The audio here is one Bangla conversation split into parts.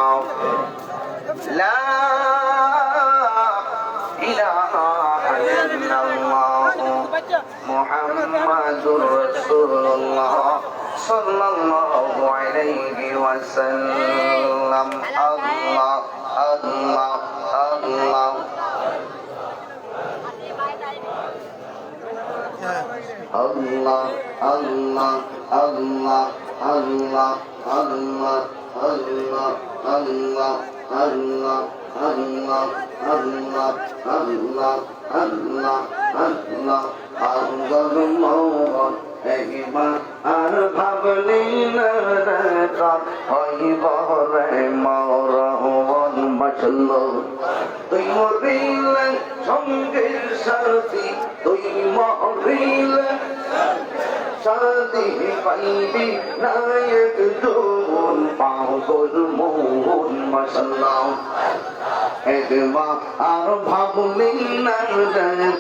لا إله إلا الله محمد رسول الله صلى الله عليه وسلم الله الله الله Allah Allah Allah Allah Allah Allah Allah Allah Allah Allah Allah Allah Allah Allah একবার আর ভাবলি না হইব রে মরহবন বাঁচল তুই মরিলে সঙ্গের সাথী তুই মরিলে সাথী পাইবি নায়ক যৌবন পাগল মোহন মাসাল্লাহ একবার আর ভাবলি না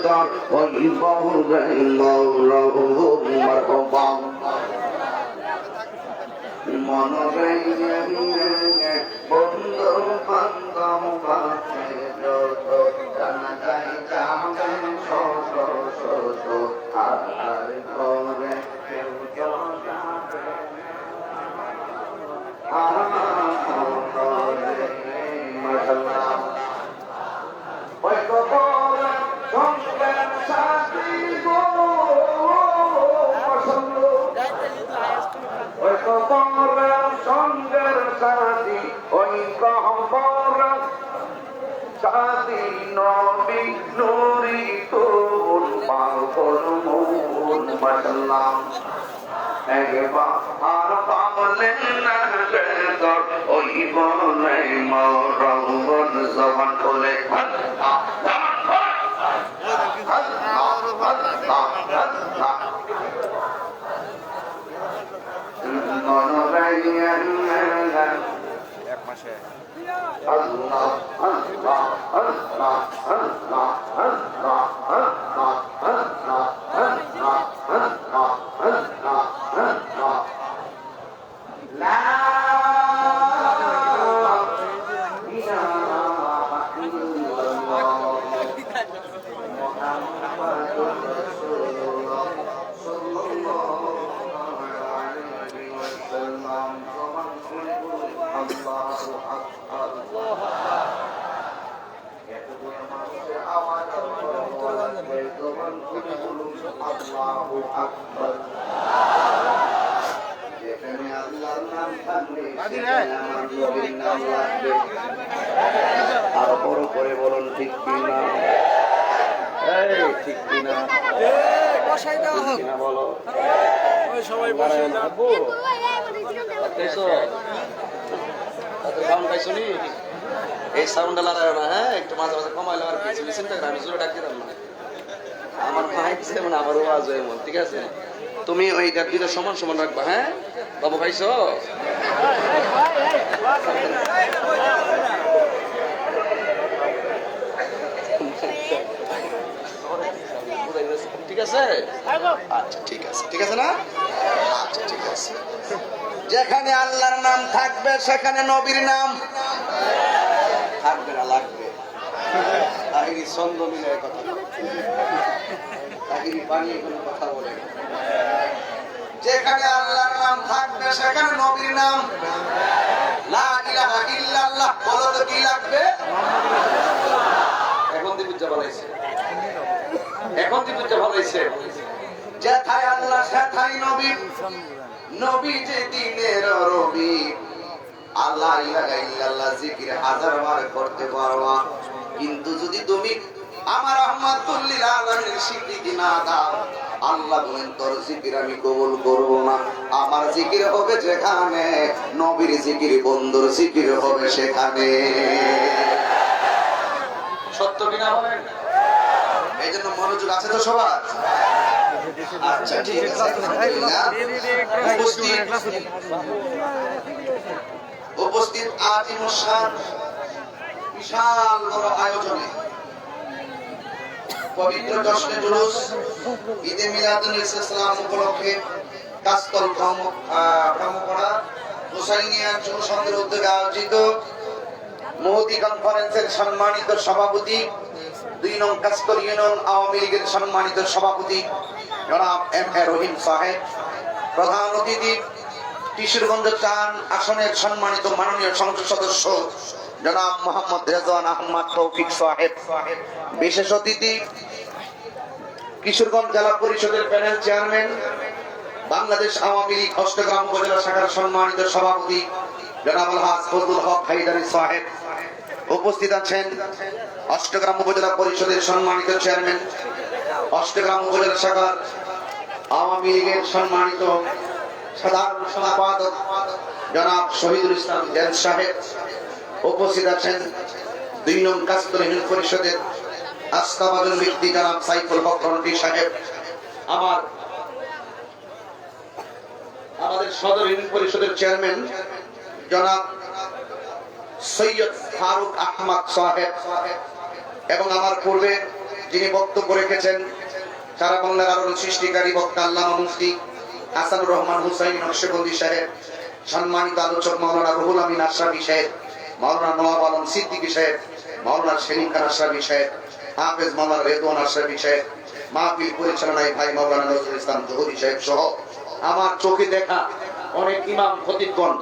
তোর হইব রে মরহবন মারহবা মন বন্ধু বান্ধব জানা যায় যাবেন শত শত আর ঘরে কেউ যাবে মাশাআল্লাহ ওই কবর সঙ্গের সাথী গো ওই কবর সঙ্গের সাথী ওই কবর সাথী নবী নুরি তোর পাগল মন মাশাআল্লাহ একবার আর পাগলেন না তোর ওই বনে মরহবন জবান খুলে এক মাসে Allah Allah Allah Allah Allah Allah Allah Allah Allah Allah La ilaha illallah Muhammadur Rasulullah sallallahu alaihi wasallam Allahu akbar Allahu akbar যেখানে আল্লাহর নাম থাকবে সেখানে আমার নবীর নাম লাগবে আরো বড় করে বলুন ঠিক কিনা এই ঠিক কিনা বসাই দাও হোক কিনা বলো ওই সবাই বসাই দাও দেখছো এত সাউন্ড পাইছো নি এই সাউন্ড লাগায় না হ্যাঁ একটু মাঝে মাঝে কমাইলে আর কিছু চিন্তা করে আমি জোরে ডাক দিতাম না আমার ভাই দিছে মানে আবার আওয়াজ হয় মন ঠিক আছে তুমি ওই দুইটা সমান সমান রাখবা হ্যাঁ বাবু খাইছো ঠিক আছে আচ্ছা ঠিক আছে ঠিক আছে না আচ্ছা ঠিক আছে যেখানে আল্লাহর নাম থাকবে সেখানে নবীর নাম থাকবে না লাগবে তাহিরি ছন্দ মিলে কথা তাহিরি বানিয়ে কোনো কথা বলে যেখানে আল্লাহর নাম থাকবে সেখানে নবীর নাম লা ইলাহা ইল্লাল্লাহ বলো তো কি লাগবে এখন দি বুঝতে পারলাইছে এখন দি বুঝতে পারলাইছে যেথায় আল্লাহ সেথায় নবী নবী যে দিনের রবি আল্লাহ ইলাহা ইল্লাল্লাহ জিকির হাজার বার করতে পারবা কিন্তু যদি তুমি আমার রহমাতুল লিল আলামিনের স্বীকৃতি না দাও আল্লাহ বলেন তোর জিকির আমি কবুল করব না আমার জিকির হবে যেখানে নবীর জিকির বন্ধুর জিকির হবে সেখানে সত্য কিনা বলেন এইজন্য মনোযোগ আছে তো সবার আচ্ছা ঠিক আছে উপস্থিত আজিমুস শান বিশাল বড় আয়োজনে পবিত্র জশ্নে জুলুস ঈদে মিলাদুল ইসলাম উপলক্ষে কাস্তল ভ্রমকড়া হুসাইনিয়া যুব সংঘের উদ্যোগে আয়োজিত মোদি কনফারেন্সের সম্মানিত সভাপতি, 2 নং কাস্তর ইউনিয়ন আওয়ামী লীগের সম্মানিত সভাপতি জনাব এম এ রহিম সাহেব, প্রধান অতিথি কিশোরগঞ্জ 4 আসনের সম্মানিত মাননীয় সংসদ সদস্য জনাব মোহাম্মদ রেজওয়ান আহমদ তৌফিক সাহেব, বিশেষ অতিথি কিশোরগঞ্জ জেলা পরিষদের প্যানেল চেয়ারম্যান, বাংলাদেশ আওয়ামী লীগ অষ্টগ্রাম উপজেলা শাখার সম্মানিত সভাপতি জনাব আলহাজ ফজলুল হক হায়দারি সাহেব, উপস্থিত আছেন অষ্টগ্রাম উপজেলা পরিষদের সম্মানিত চেয়ারম্যান, অষ্টগ্রাম উপজেলা শাখার আওয়ামী লীগের সম্মানিত সাধারণ সম্পাদক জনাব শহীদুল ইসলাম জেল সাহেব, উপস্থিত আছেন 2 নং কাস্তর ইউনিয়ন পরিষদের আস্থাভাজন ব্যক্তি জনাব সাইফুল হক রন্টি সাহেব, আমাদের সদর ইউনিয়ন পরিষদের চেয়ারম্যান জনাব সৈয়দ ফারুক আহমদ সাহেব, এবং আমার পূর্বে যিনি বক্তব্য রেখেছেন সারা বাংলার আলোড়ন সৃষ্টিকারী বক্তা আল্লামা মুফতি হাসানুর রহমান হুসাইন নকশবন্দি সাহেব, সম্মানিত আলোচক মাওলানা রুহুল আমিন আশরাফি সাহেব, মাওলানা নওয়াব আলম সিদ্দিকী সাহেব, মাওলানা সেলিম খান আশরাফি সাহেব, হাফেজ মাওলানা রেদওয়ান আশরাফি সাহেব, মাহফিল পরিচালনায় ভাই মাওলানা নজরুল ইসলাম জহুরি সাহেব সহ আমার চোখে দেখা অনেক ইমাম খতিবগণ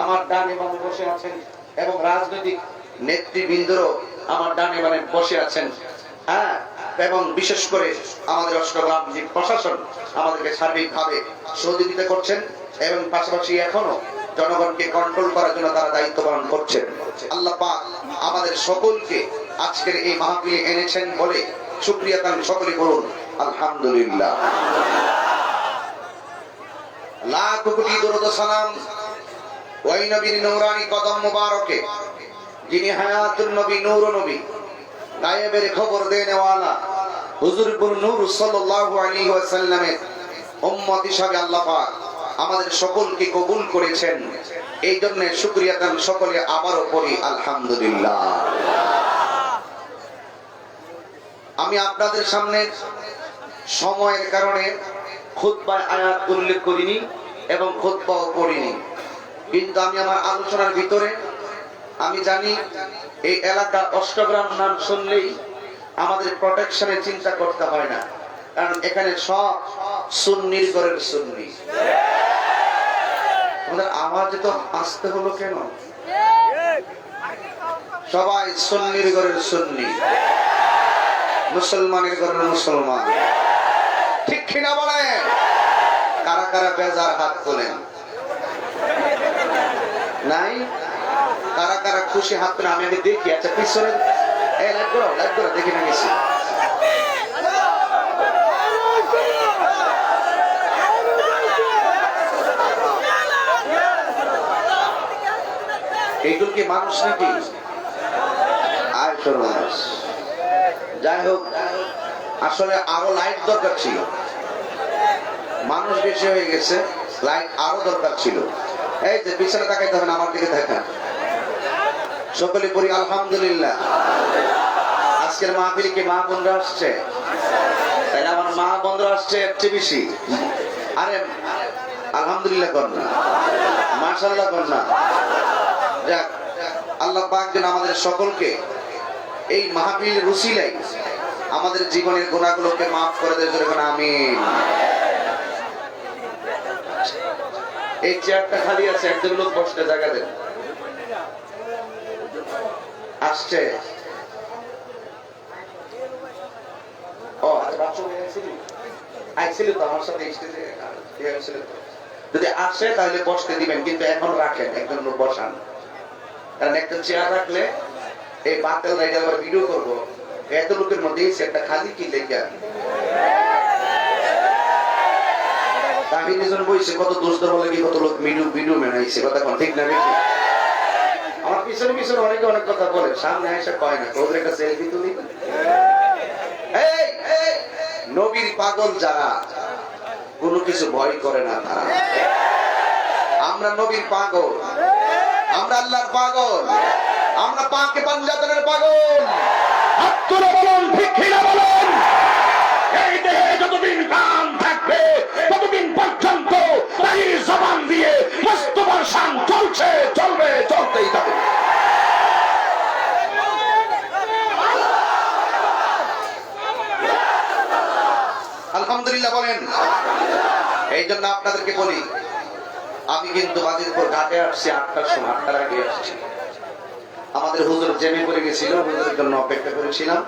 আমার ডানে বামে বসে আছেন, এবং রাজনৈতিক নেতৃবৃন্দরও আমার ডানে বামে বসে আছেন। হ্যাঁ, এবং বিশেষ করে আমাদের অষ্টগ্রাম যে প্রশাসন আমাদেরকে সার্বিকভাবে সহযোগিতা করছেন, এবং পাশাপাশি এখনো জনগণকে কন্ট্রোল করার জন্য তারা দায়িত্ব পালন করছেন। আল্লাহ পাক আমাদের সকলকে আজকের এই মাহফিলে এনেছেন বলে শুকরিয়া তান সকলে করুন আলহামদুলিল্লাহ। লাখ কোটি দরুদ ও সালাম ওই নবীর নূরানি কদম মুবারকে, যিনি হায়াতুন নবী, নূর নবী, গায়েবের খবর দেনেওয়ালা হুজুর নূর সাল্লাল্লাহু আলাইহি ওয়াসাল্লামের উম্মত হিসাবে আল্লাহ পাক আমাদের সকলকে কবুল করেছেন। এই জন্য শুকরিয়া তান সকলে আবারও পড়ি আলহামদুলিল্লাহ। আমি আপনাদের সামনে সময়ের কারণে খুতবায় আয়াত উল্লেখ করিনি এবং খুতবাও পড়িনি, কিন্তু আমি আমার আলোচনার ভিতরে আমি জানি এই এলাকা অষ্টগ্রাম নাম শুনলেই আমাদের প্রোটেকশনের চিন্তা করতে হয় না, কারণ এখানে সব সুন্নির ঘরের সুন্নি। আমাদের আওয়াজ তো আসতে হলো কেন? সবাই সুন্নির ঘরের সুন্নি, মুসলমানের ঘরের মুসলমান, ঠিক কিনা বলেন? কারা কারা বেজার হাত তোলেন? নাই? কারা কারা খুশি হাত তোলেন? আমি আগে দেখি। আচ্ছা, পিছনে লাইট করো দেখি না গেছি। এইগুলো কি মানুষ নাকি? মানুষ। যাই হোক, আসলে আরো লাইট দরকার ছিল, মানুষ বেশি হয়ে গেছে, লাইট আরো দরকার ছিল। এই যে পিছনে তাকাইতে হবে না, আমার দিকে দেখা। সকলে পড়ি আলহামদুলিল্লাহ। আজকের মাহফিলে কি মা বোনরা আসছে? তাহলে আমার মা বোনরা আসছে এর চেয়ে বেশি। আরে আলহামদুলিল্লাহ কর না, মাশাআল্লাহ কর না। যাক, আল্লাহ পাক যেন আমাদের সকলকে এই মাহফিলের উসিলায় আমাদের জীবনের গুনাহগুলোকে মাফ করে দেয়। আমিন। এই চেয়ারটা খালি আছে, একজন লোক বসতে জায়গা দেন। আসছে আইছিল তো আমার সাথে যদি আসে তাহলে বসতে দিবেন, কিন্তু এখন রাখেন, একজন লোক বসান। কারণ একটা চেয়ার রাখলে এই বাতিল রাইডার আবার ভিডিও করবো, এত লোকের মধ্যে এই চেয়ারটা খালি কি লেখা তাহিনীজন বইছে, কত দোষ বলে কি কত লোক ভিডিও মেনাইছে, কথা কোন ঠিক না? বেশি আমার পিছনে পিছনে অনেকে অনেক কথা বলে, সামনে এসে কয় না, ওদের একটা সেলফি তুলি। নবীর পাগল যারা, কোনো কিছু ভয় করে না তারা। আমরা নবীর পাগল, আমরা আল্লাহর পাগল, আমরা পাকে পাঞ্জাতনের পাগল। হাত তুলে বলুন ঠিক কিনা বলুন। এই দেহে যতদিন প্রাণ থাকবে ততদিন পর্যন্ত তাই জবান দিয়ে মুস্তফার শান চলছে, চলবে, চলতেই থাকবে। আলহামদুলিল্লাহ বলেন। এই জন্য আপনাদেরকে বলি, আমি কিন্তু বাজিতপুর ঘাটে আসছি 8টার সময়, 8টার আগে আসছি। আমাদের হুজুর জেমে পড়ে গেছিল, হুজুরের জন্য অপেক্ষা করেছিলাম,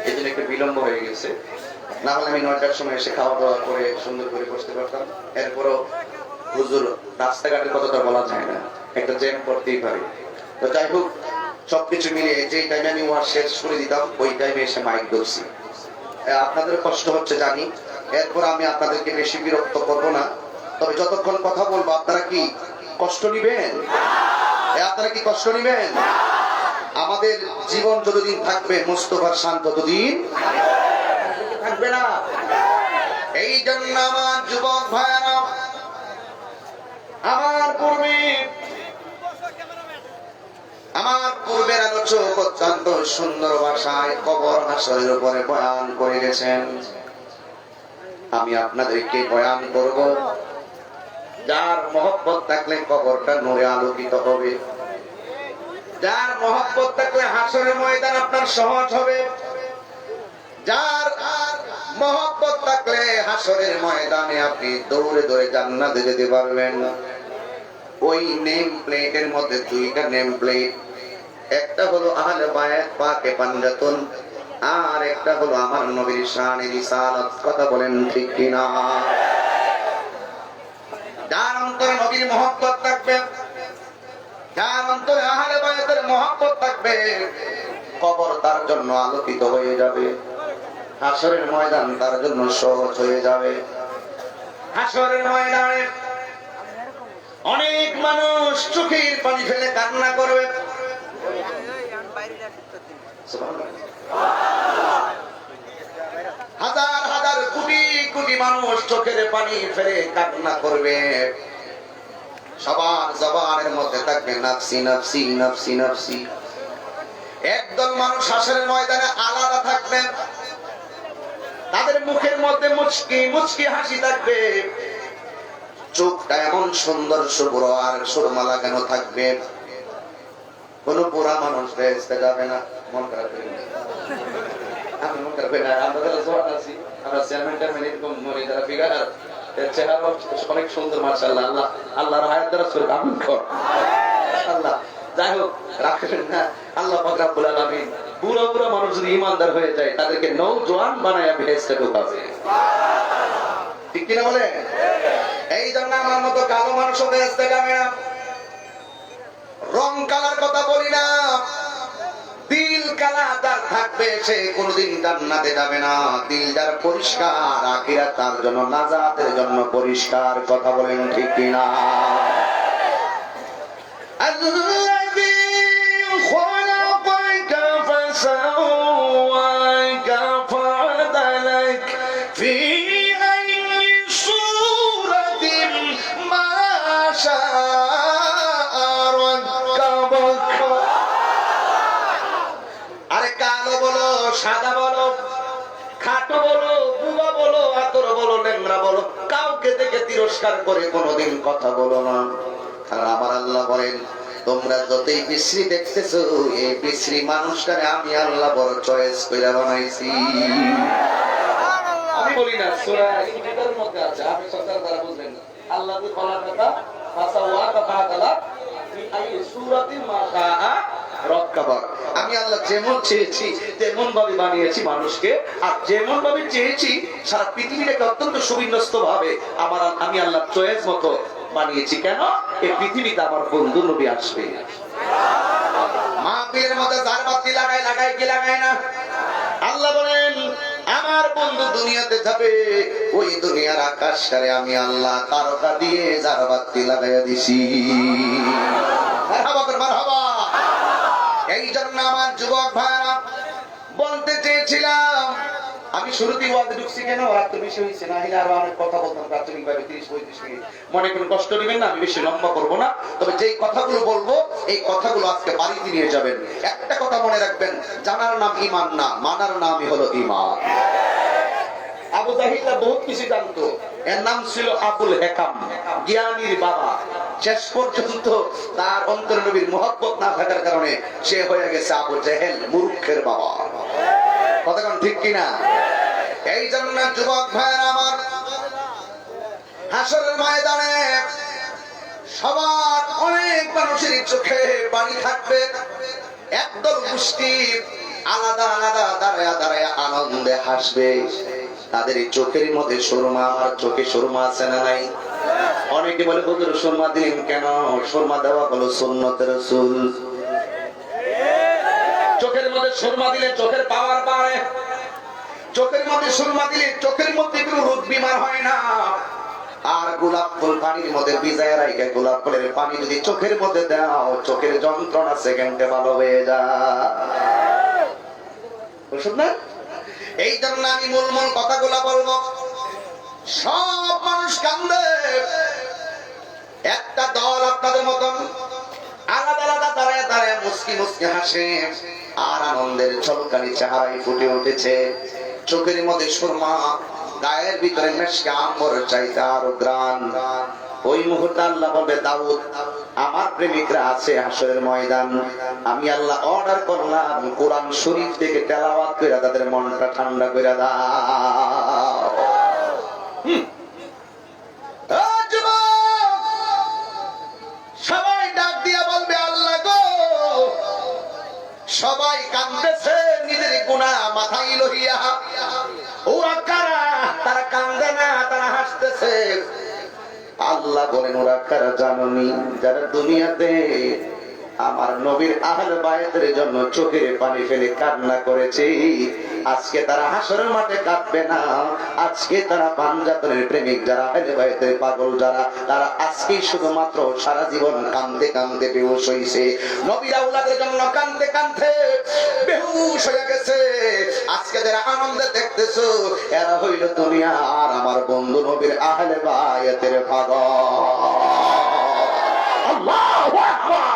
এই জন্য একটু বিলম্ব হয়ে গেছে। না হলে আমি 9টার সময় এসে খাওয়া দাওয়া করে সুন্দর করে বসতে পারতাম। এরপরও হুজুর রাস্তাঘাটের কথা তো বলা যায় না, একটা জ্যাম করতেই পারে। তো যাই হোক, সবকিছু মিলিয়ে যেই টাইমে আমি ওয়াজ শেষ করে দিতাম ওই টাইমে এসে মাইক ধরছি। আপনাদের কষ্ট হচ্ছে জানি, এরপর আমি আপনাদেরকে বেশি বিরক্ত করব না। তবে যতক্ষণ কথা বলবো আপনারা কি কষ্ট নিবেন? আপনারা কি কষ্ট নিবেন? আমাদের জীবন যতদিন থাকবে, মোস্তফার শান ততদিন থাকবে না। এই জন্য আমার যুবক ভাইয়েরা, আমার পূর্বের আলোচক অত্যন্ত সুন্দর ভাষায় কবর হাসরের উপরে বয়ান করে গেছেন। আমি আপনাদেরকে বয়ান করব, যার মহব্বত থাকলে কবরটা নূরে আলোকিত হবে, যার মহব্বত থাকলে হাসরের ময়দান আপনার সহজ হবে, যার মহব্বত থাকলে হাসরের ময়দানে আপনি দৌড়ে দৌড়ে জান্নাতে যেতে পারবেন। ওই নেম প্লেটের মধ্যে 2টা নেম প্লেট, একটা হলো আহলে বায়াত পাকে পাঞ্জাতুন, আর একটা হলো আমার নবীর শানে রিসালাত। কথা বলেন ঠিক কিনা? যার অন্তরে নবীর মহব্বত থাকবে, যার অন্তরে আহলে বায়াতের মহব্বত থাকবে, কবর তার জন্য আলোকিত হয়ে যাবে, হাসরের ময়দান তার জন্য সহজ হয়ে যাবে। হাসরের ময়দানে অনেক মানুষ চোখের পানি ফেলে কান্না করবে, হাজার হাজার কোটি কোটি মানুষ চোখের পানি ফেলে কান্না করবে। সবার জবানের মধ্যে থাকবে নাফসি নাফসি নাফসি নাফসি। একদল মানুষ হাসরের ময়দানে আলাদা থাকবেন, তাদের মুখের মধ্যে মুচকি মুচকি হাসি থাকবে, চোখটা এমন সুন্দর শুভ্র আর সুরমা লাগানো থাকবে। কোন বুড়া মানুষ বেহেশতে যাবে না। মন খারাপ হয়ে গেছে, আমি মন খারাপ হয়ে না। আমরা যারা জোয়ান আছি, আমরা চেয়ারম্যান টেয়ারম্যান এরকম মনে যারা ফিগার, চেহারা অনেক সুন্দর, মাশাআল্লাহ। আল্লাহ আল্লাহর হায়াত দ্বারা সুরে আমিন কর আল্লাহ। যাই হোক, রাখেন না আল্লাহ পাক রব্বুল আলামিন। বুড়া বুড়া মানুষ যদি ইমানদার হয়ে যায়, তাদেরকে নওজোয়ান বানায় বেহেশতে ঢোকাবে, ঠিক কিনা বলে? এই জন্য আমার মতো কালো মানুষ বেহেশতে যাবে না। রং কালার কথা বলি না, দিল কালা যার থাকবে সে কোনদিন জান্নাতে যাবে না। দিল যার পরিষ্কার, আখিরাত তার জন্য নাজাতের জন্য পরিষ্কার। কথা বলেন ঠিক কিনা? আল্লাযী খলাকাকা ফাসাওয়াকা ফাআদালাক ফি আইয়ি সূরাতিন মা শাআ রাক্কাবাক। আরে কালো বলো, সাদা বলো, খাটো বলো, বুবা বলো, আতর বলো, লেংরা বলো, কাউকে দেখে তিরস্কার করে কোনোদিন কথা বলো না। আর আমার আল্লাহ বলেন, তোমরা যতই বিশ্রী দেখতেছো, এই বিশ্রী মানুষটারে আমি আল্লাহ বড় চয়েস করে বানাইছি। আমি বলি না, সূরা ইনফিতারের মধ্যে আছে, আপনি সরকার দ্বারা বুঝলেন না। আল্লাহু খলাকাকা ফাসাওয়াকা ফাআদালাক ফি আইয়ি সূরাতিন মা শাআ রাক্কাবাক। আমি আল্লাহ যেমন চেয়েছি তেমন ভাবে বানিয়েছি মানুষকে, আর যেমন ভাবে চেয়েছি সারা পৃথিবীটাকে অত্যন্ত সুবিন্যস্ত ভাবে আমি আল্লাহ চয়েস মতো বানিয়েছি। কেন? এই পৃথিবীতে আমার বন্ধু নবী আসবে। মাহফিলের মধ্যে জারবাতি লাগায় কি লাগায় না? আল্লাহ বলেন, আমার বন্ধু দুনিয়াতে যাবে, ওই দুনিয়ার আকাশ সারে আমি আল্লাহ তারকা দিয়ে জারবাতি লাগাইয়া দিছি। মারহাবা মারহাবা। এই জন্য আমার যুবক ভাইরা বলতে চেয়েছিলাম, আমি শুরুতেই ওয়াজে ঢুকছি কেন, রাত বেশি হয়েছে, না হলে আরো অনেক কথা বলতাম প্রাথমিকভাবে 30-35 মিনিট। মনে কোনো কষ্ট নেবেন না, আমি বেশি লম্বা করবো না। তবে যেই কথাগুলো বলবো এই কথাগুলো আজকে বাড়িতে নিয়ে যাবেন। একটা কথা মনে রাখবেন, জানার নাম ঈমান না, মানার নামই হলো ঈমান। আবু জাহিল বহুত কিছু জানতো, এর নাম ছিল আবুল হেকাম, জ্ঞানীর বাবা। শেষ পর্যন্ত তার অন্তরে নবীর মহব্বত না থাকার কারণে সে হয়ে গেছে আবু জেহেল, মূর্খের বাবা। কথা কোন ঠিক কিনা? এই জন্য যুবক ভাইয়ের আমার, হাসরের ময়দানে সবার অনেক মানুষের চোখে পানি থাকবে। একদল গোষ্ঠী আলাদা আলাদা দাঁড়ায় দাঁড়ায় আনন্দে হাসবে। তাদের এই চোখের মধ্যে সুরমা, আমার চোখে সুরমা আছে না নাই? অনেকে বলে হুজুর সুরমা দিলেন কেন? সুরমা দেওয়া হলো সুন্নতে রাসূল। চোখের মধ্যে সুরমা দিলে চোখের পাওয়ার বাড়ে। চোখের মধ্যে সুরমা দিলে চোখের মধ্যে কোনো রোগ বিমার হয় না। আর গোলাপ ফুল পানির মধ্যে ভিজায় রাখে, গোলাপ ফুলের পানি যদি চোখের মধ্যে দাও, চোখের যন্ত্রণা সেকেন্ডে ভালো হয়ে যায়। বুঝছেন না? এই জন্য আমি মূল কথাগুলা বলবো। সব মানুষ কান্দে, একটা দল আপনাদের মতন আলাদা আলাদা দাঁড়ায় দাঁড়ায় মুস্কি মুস্কি হাসে, আর আনন্দের ঝলকানি চেহারায় ফুটে উঠেছে। চোখের মধ্যে সুরমা, গায়ের ভিতরে মেশকে আম্বর চাইতে আরো গ্রান। ওই মুহূর্তে আল্লাহ বলবে, দাউদ আমার প্রেমিকরা আছে হাসরের ময়দান, আমি আল্লাহ অর্ডার করলাম কোরআন শরীফ থেকে তেলাওয়াত করে তাদের মনটা ঠান্ডা করে দাও। সবাই ডাক দিয়া বলবে, আল্লাহ গো, সবাই কাঁদতেছে নিজের গুনাহ মাথায় লইয়া। ওরা কারা? তারা কান্দে না, তারা হাসতেছে। আল্লাহ বলেন, ওরা কারা জানোনি? যারা দুনিয়াতে আমার নবীর আহলে বায়তের জন্য চোখের পানি ফেলে কান্না করেছে, আজকে তারা হাসরের মাঠে কাঁদবে না। আজকে তারা পাঞ্জাতনের প্রেমিক যারা, আহলে বায়তের পাগল যারা, তারা আজকে শুধুমাত্র সারা জীবন কাঁদতে কাঁদতে বেহুশ হইছে। নবীর আওলাদের জন্য কাঁদতে কাঁদতে বেহুশ হয়ে গেছে। আজকে যারা আনন্দে দেখতেছো, এরা হইল দুনিয়া আর আমার বন্ধু নবীর আহলে বায়তের পাগল। আল্লাহু আকবার।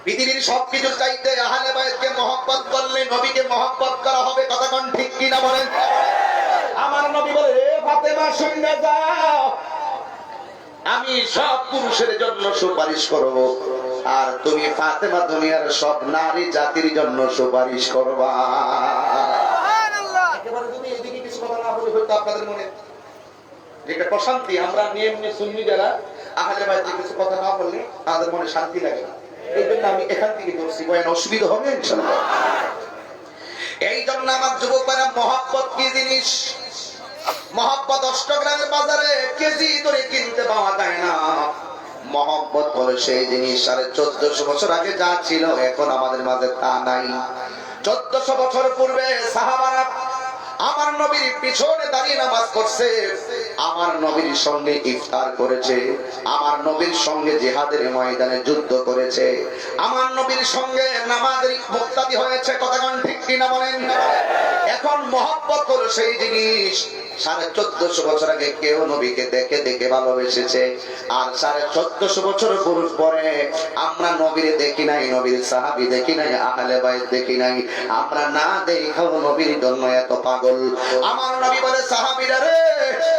পৃথিবীর সবকিছু চাইতে আহলে বায়তকে মহব্বত করলে নবীকে মহব্বত করা হবে। কথা কোন ঠিক কিনা বলেন? আমার নবী বলে, ফাতেমা শুনে যাও, আমি সব পুরুষের জন্য সুপারিশ করব, আর তুমি ফাতেমা দুনিয়ার সব নারী জাতির জন্য সুপারিশ করবা। একেবারে যদি এদিকে কিছু কথা না বলে হয়তো আপনাদের মনে যেটা প্রশান্তি, আমরা নিয়মে সুন্নি যারা আহলে বায়তে কিছু কথা না বললে আমাদের মনে শান্তি লাগে না। এই জন্য আমি এখান থেকে বলছি, বয়ান অসুবিধা হবে ইনশাআল্লাহ। এই জন্য আমার যুবকেরা, মহব্বত কি জিনিস? মহব্বত 8 গ্রামের বাজারে কেজি ধরে কিনতে পাওয়া যায় না। মহব্বত হলো সেই জিনিস, 1450 বছর আগে যা ছিল এখন আমাদের মাঝে তা নাই। 1400 বছর পূর্বে সাহাবারা আমার নবীর পিছনে দাঁড়িয়ে নামাজ পড়ছে, আমার নবীর সঙ্গে ইফতার করেছে, আমার নবীর সঙ্গে জিহাদের ময়দানে যুদ্ধ করেছে, আমার নবীর সঙ্গে নামাজের মুক্তাদি হয়েছে। কথা কোন ঠিক কিনা বলেন? এখন মহব্বত হলো সেই জিনিস, 1450 বছর আগে কেউ নবীকে দেখে দেখে ভালোবেসেছে, আর 1450 বছর পরে আমরা নবীর দেখি নাই, নবীর সাহাবী দেখি নাই, আহলে বায়ত দেখি নাই। আমরা না দেখাও নবীর জন্য এত পাগল। আমার নবী বলে, সাহাবীরা রে,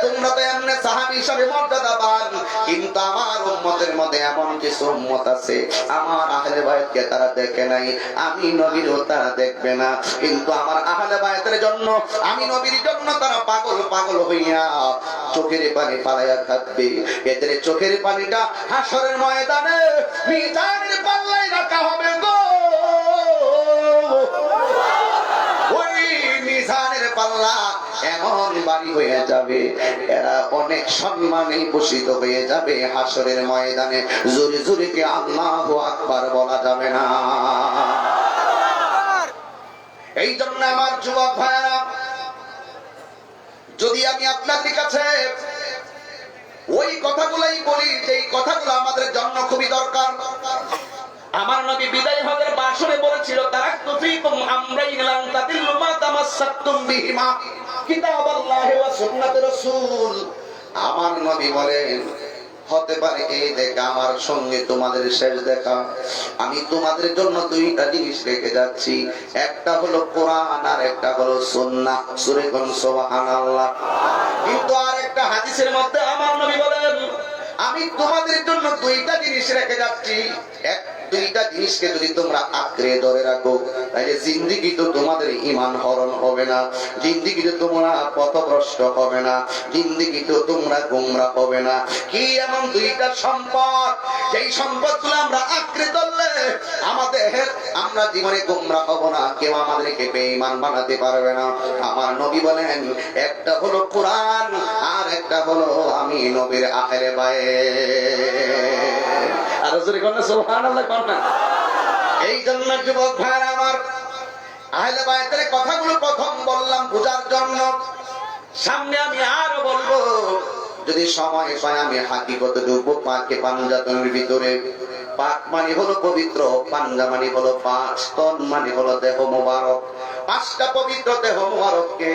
তোমরা তো এমনি সাহাবী হিসেবে মর্যাদা পান, কিন্তু আমার উম্মতের মধ্যে এমন কিছু উম্মত আছে আমার আহলে বায়তকে তারা দেখে নাই, আমি নবীরও তারা দেখবে না, কিন্তু আমার আহলে বায়তের জন্য, আমি নবীর জন্য তারা পাগল পাগল হইয়া চোখের পানি পালাইয়া থাকবে। এদের চোখের পানিটা হাসরের ময়দানে মিজানের পাল্লায় রাখা হবে গো। ওই মিজানের পাল্লা এমন ভারী হয়ে যাবে, এরা অনেক সম্মানে ভূষিত হয়ে যাবে হাসরের ময়দানে। জোরে জোরে কি আল্লাহু আকবার বলা যাবে না? এই জন্য আমার যুবক ভাইরা, যদি আমি আপনাদের কাছে ওই কথাগুলাই বলি, যে কথাগুলো আমাদের জন্য খুবই দরকার। আমার নবী বিদায় হজের ভাষণে বলেছিল, তারাকতু ফীকুম আমরাইন লান তাদিল্লু মা তামাসসাকতুম বিহিমা কিতাবাল্লাহি ওয়া সুন্নাতে রাসূল। আমার নবী বলেন, হতে পারে এই দেখা আমার সঙ্গে তোমাদের শেষ দেখা। আমি তোমাদের জন্য দুইটা জিনিস রেখে যাচ্ছি, একটা হলো কোরআন আর একটা হলো সুন্নাহ। সূরা সুবহানাল্লাহ। কিন্তু আর একটা হাদিসের মধ্যে আমার নবী বলেন, আমি তোমাদের জন্য দুইটা জিনিস রেখে যাচ্ছি, দুইটা জিনিসকে যদি তোমরা আঁকড়ে ধরে রাখো তাহলে জিন্দেগি তো তোমাদের ঈমান হরণ হবে না, জিন্দেগি তো তোমরা পথভ্রষ্ট হবে না, জিন্দেগি তো তোমরা গোমরা হবে না। কি এমন দুইটা সম্পদ, যেই সম্পদগুলো আমরা আঁকড়ে ধরলে আমরা জীবনে গোমরা হব না, কেউ আমাদেরকে বেঈমান বানাতে পারবে না। আমার নবী বলেন, একটা হলো কোরআন আর একটা হলো আমি নবীর আখেরে বায়ে। আর জোরে কোন সুবহানাল্লাহ কোন না। এই জন্য যুবক ভাইরা আমার, আহলে বায়াতের কথাগুলো প্রথম বললাম বুঝার জন্য, সামনে আমি আরো বলবো, যদি সময় পাই আমি হাকিকতে ঢুকবো পাকে পাঞ্জাতনের ভিতরে। পাক মানে হলো পবিত্র, পাঞ্জা মানে হলো পাক, স্তন মানে হলো দেহ মোবারক। পাঁচটা পবিত্র দেহ মোবারককে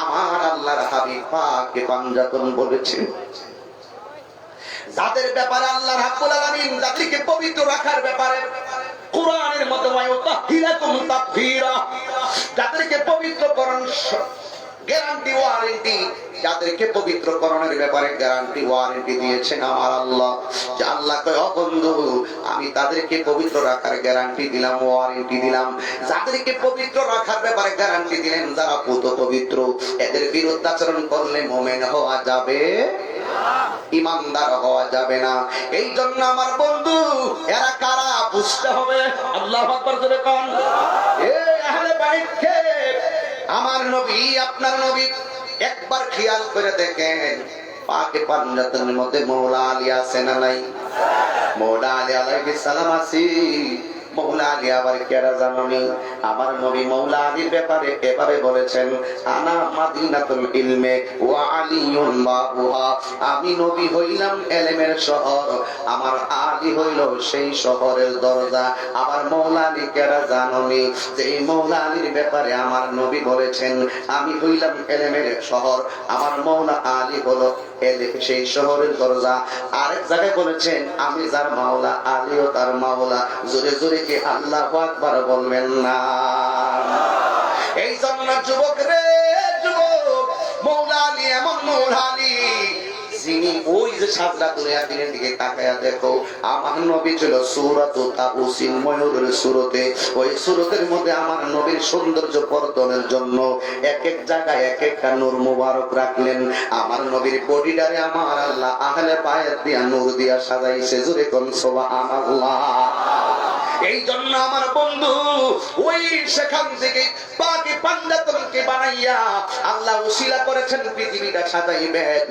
আমার আল্লাহর হাবিব পাকে পাঞ্জাতন বলেছেন। যাদের ব্যাপারে আল্লাহ রাব্বুল আলামিন যাদেরকে পবিত্র রাখার ব্যাপারে কোরআনের মধ্যে ওয়ায়ুতাহিরাকুম তাতহীরা, যাদেরকে পবিত্রকরণ গ্যারান্টি ওয়ারেন্টি, যাদেরকে পবিত্রকরণের ব্যাপারে গ্যারান্টি ওয়ারেন্টি দিয়েছেন আমার আল্লাহ। যে আল্লাহ কয়, ও বন্ধু আমি তাদেরকে পবিত্র রাখার গ্যারান্টি দিলাম, ওয়ারেন্টি দিলাম। যাদেরকে পবিত্র রাখার ব্যাপারে গ্যারান্টি দিলেন, যারা পুত পবিত্র, এদের বিরুদ্ধাচরণ করলে মুমিন হওয়া যাবে, ইমানদার হওয়া যাবে না। এই জন্য আমার বন্ধু, এরা কারা বুঝতে হবে। আল্লাহু আকবার জোরে কোন। এই আহলে বাইত কে আমার নবী, আপনার নবী, একবার খেয়াল করে দেখেন পাকে পাঞ্জাতনের মধ্যে মওলা আলী আছে না নাই? মওলা আলী আলাইহিস সালাম আছে। মওলা আলী আবার কেরা জানেন? আমার নবী মওলা আলীর ব্যাপারে এভাবে বলেছেন, আনা মাদিনাতুল ইলমে ওয়া আলিয়ুন বাবুহা। আমি নবী হইলাম ইলমের শহর, আমার আলী হইল সেই শহরের দরজা। আবার মওলা আলী কেরা জানেন? যে মওলা আলীর ব্যাপারে আমার নবী বলেছেন, আমি হইলাম ইলমের শহর, আমার মওলা আলী হলো সেই শহরের দরজা। আরেক জায়গায় বলেছেন, আমি যার মাওলা আলীও তার মাওলা। জোরে জোরে কি আল্লাহু আকবার বলবেন না? এই জন্য যুবক রে যুবক, মওলা আলী এমন মওলা আলী যিনি ওই যে সাদরাতুল ইয়াকিনের দিকে তাকায়া দেখো, আমার নবী ছিল সূরাতুত তাউসিন, ময়ূরের সূরতে। ওই সূরতের মধ্যে আমার নবীর সৌন্দর্য বর্ধনের জন্য এক এক জায়গায় এক একটা নূর মুবারক রাখলেন। আমার নবীর বডিটারে আমার আল্লাহ আহলে বায়াত দিয়া নূর দিয়া সাজাইছে। জোরে কোন সুবহানাল্লাহ। এই জন্য আমার বন্ধু, ওই সেখান থেকে পাকে পাঞ্জাতনকে বানাইয়া আল্লাহ উসিলা করেছেন পৃথিবীটা সাজাইবেন।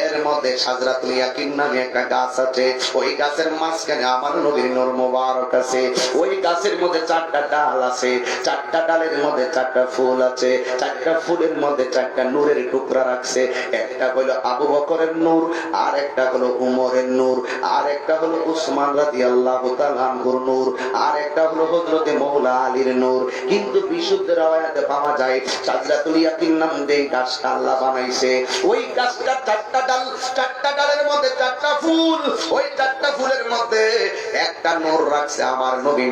এর মধ্যে সাদরাতুল ইয়াকিন নামে একটা গাছ আছে, ওই গাছের মাঝখানে আমার নবীর নূর মুবারক আছে। ওই গাছের মধ্যে চারটা ডাল আছে, চারটা ডালের মধ্যে চারটা ফুল আছে, চারটা ফুলের মধ্যে চারটা নূরের টুকরা রাখছে। একটা হলো আবু বকরের নূর, আর একটা হলো উমরের নূর, আর একটা হলো উসমান রাদিয়াল্লাহু তাআলা আনহুর নূর, আর একটা হলো হযরতে মওলা আলীর নূর। কিন্তু বিশুদ্ধ রাওয়ায়াতে পাওয়া যায় সাদরাতুল ইয়াকিন নাম দেই গাছটা আল্লাহ বানাইছে। ওই গাছটা চারটা ডাল, চারটা ডালের মধ্যে চারটা ফুল, ওই চারটা ফুলের মধ্যে একটা নূর রাখছে আমার নবী,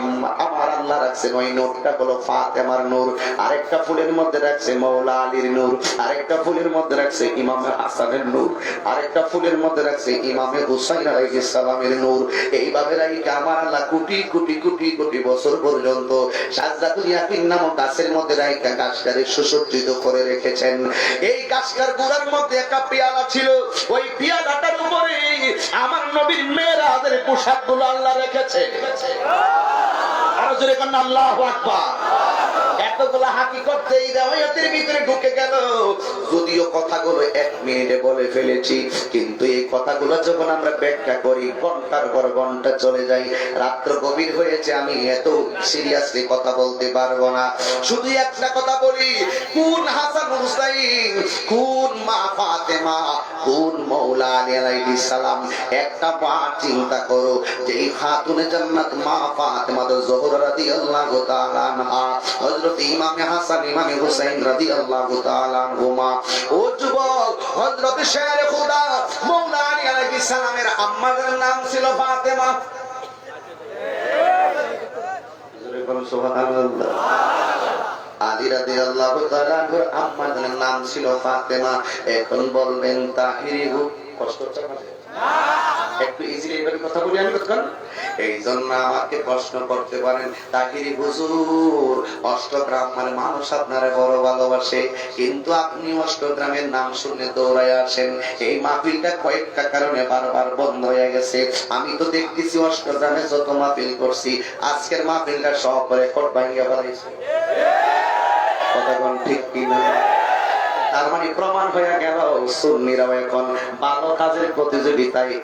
আমার আল্লাহ রাখছে। ওই নূরটা হলো ফাতেমার নূর। আরেকটা ফুলের মধ্যে রাখছে মওলা আলীর নূর, আরেকটা ফুলের মধ্যে রাখছে ইমামে হাসানের নূর, আরেকটা ফুলের মধ্যে রাখছে ইমামে হুসাইন আলাইহিস সালামের নূর। এইভাবে রাইখা আমার আল্লাহ কোটি কোটি কোটি কোটি বছর পর্যন্ত সাদরাতুল ইয়াকিন নামক গাছের মধ্যে রাইখা গাছটারে সুসজ্জিত করে রেখেছেন। এই গাছটার গোড়ার মধ্যে একটা পেয়ালা ছিল, ওই পেয়ালাটার উপরে আমার নবীর মেরাজের পোশাকগুলো আল্লাহ রেখেছে। আরো জোরে কান্না আল্লাহু আকবার। এতগুলা হাকিকত এই রিওয়ায়াতের ভিতরে ঢুকে গেল। যদিও কথাগুলো 1 মিনিটে বলে ফেলেছি, কিন্তু এই কথাগুলো যখন আমরা ব্যাখ্যা করি ঘন্টার পর ঘন্টা চলে যায়। রাত্র গভীর হয়েছে, আমি এত সিরিয়াসলি কথা বলতে পারবো না। শুধু একটা কথা বলি, কোন হাসান হুসাইন, কোন মা ফাতেমা, কোন মওলা আলী আলাইহিস সালাম। একটা মা চিন্তা করো, যে এই খাতুনে জান্নাত মা ফাতেমা জোহরা রাদিয়াল্লাহু তাআলা আনহা, হযরত ইমামে হাসান ইমামে হুসাইন রাদিয়াল্লাহু তাআলা আনহুমা। ও যুবক, হযরত শের খুদা মওলা আলী আলাইহিস সালামের আম্মাদের নাম ছিল ফাতেমা। সুবহানাল্লাহ। আলী রাদিয়াল্লাহু তাআলা আনহুর আম্মাদের নাম ছিল ফাতেমা। এখন বলবেন তাহিরি কষ্ট হচ্ছে আপনাদের? একটু ইজিলি এভাবে কথা বলি আমি তখন। এই জন্য আমাকে প্রশ্ন করতে পারেন, তাহিরি হুজুর অষ্টগ্রামের মানুষ আপনারা বড় ভালোবাসে, কিন্তু আপনি অষ্টগ্রামের নাম শুনে দৌড়ায় আসেন। এই মাহফিলটা কয়েকটা কারণে বারবার বন্ধ হয়ে গেছে। আমি তো দেখতেছি অষ্টগ্রামে যত মাহফিল করছি, আজকের মাহফিলটা সব রেকর্ড ভাঙিয়ে ফেলাইছে। কথা কোন ঠিক কিনা? তার মানে প্রমাণ হয়ে গেল সুন্নিরাও এখন ভালো কাজের প্রতিযোগিতায়।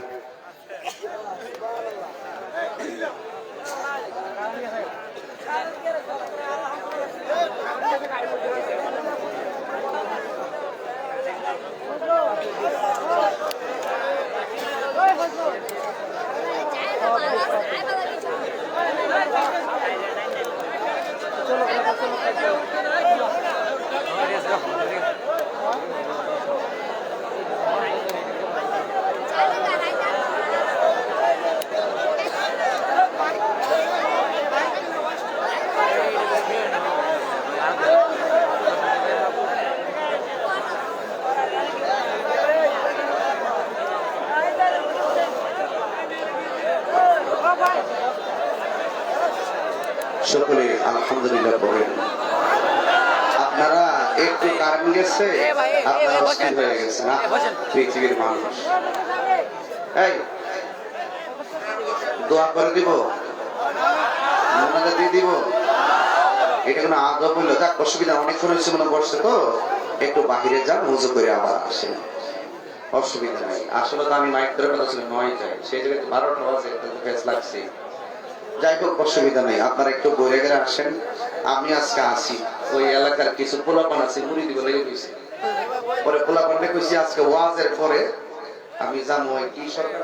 সকলে আলহামদুলিল্লাহ বলেন। আপনারা একটু কারেন্ট গেছে, আপনারা অস্থির হয়ে গেছে না? পৃথিবীর মানুষ এই দোয়া করে দিব, দিয়ে দিব। এটা কোনো আদব হইলো? যাক, অসুবিধা অনেকক্ষণ হয়েছে মনে করছে তো, একটু বাহিরে যান, উজু করে আবার আসেন, অসুবিধা নাই। আসলে তো আমি মাইক ধরে কথা ছিল 9 যায়, সেই জায়গায় 12টা বাজে ফেস লাগছে। যাই হোক, অসুবিধা নেই, আপনারা একটু বইরে গেলে আসেন। আমি আজকে আসি, ওই এলাকার কিছু পোলাপান আছে, মুড়ি দিব লেগে গেছে। পরে পোলাপানটা কইছি আজকে ওয়াজের পরে আমি যাবো কি সরকার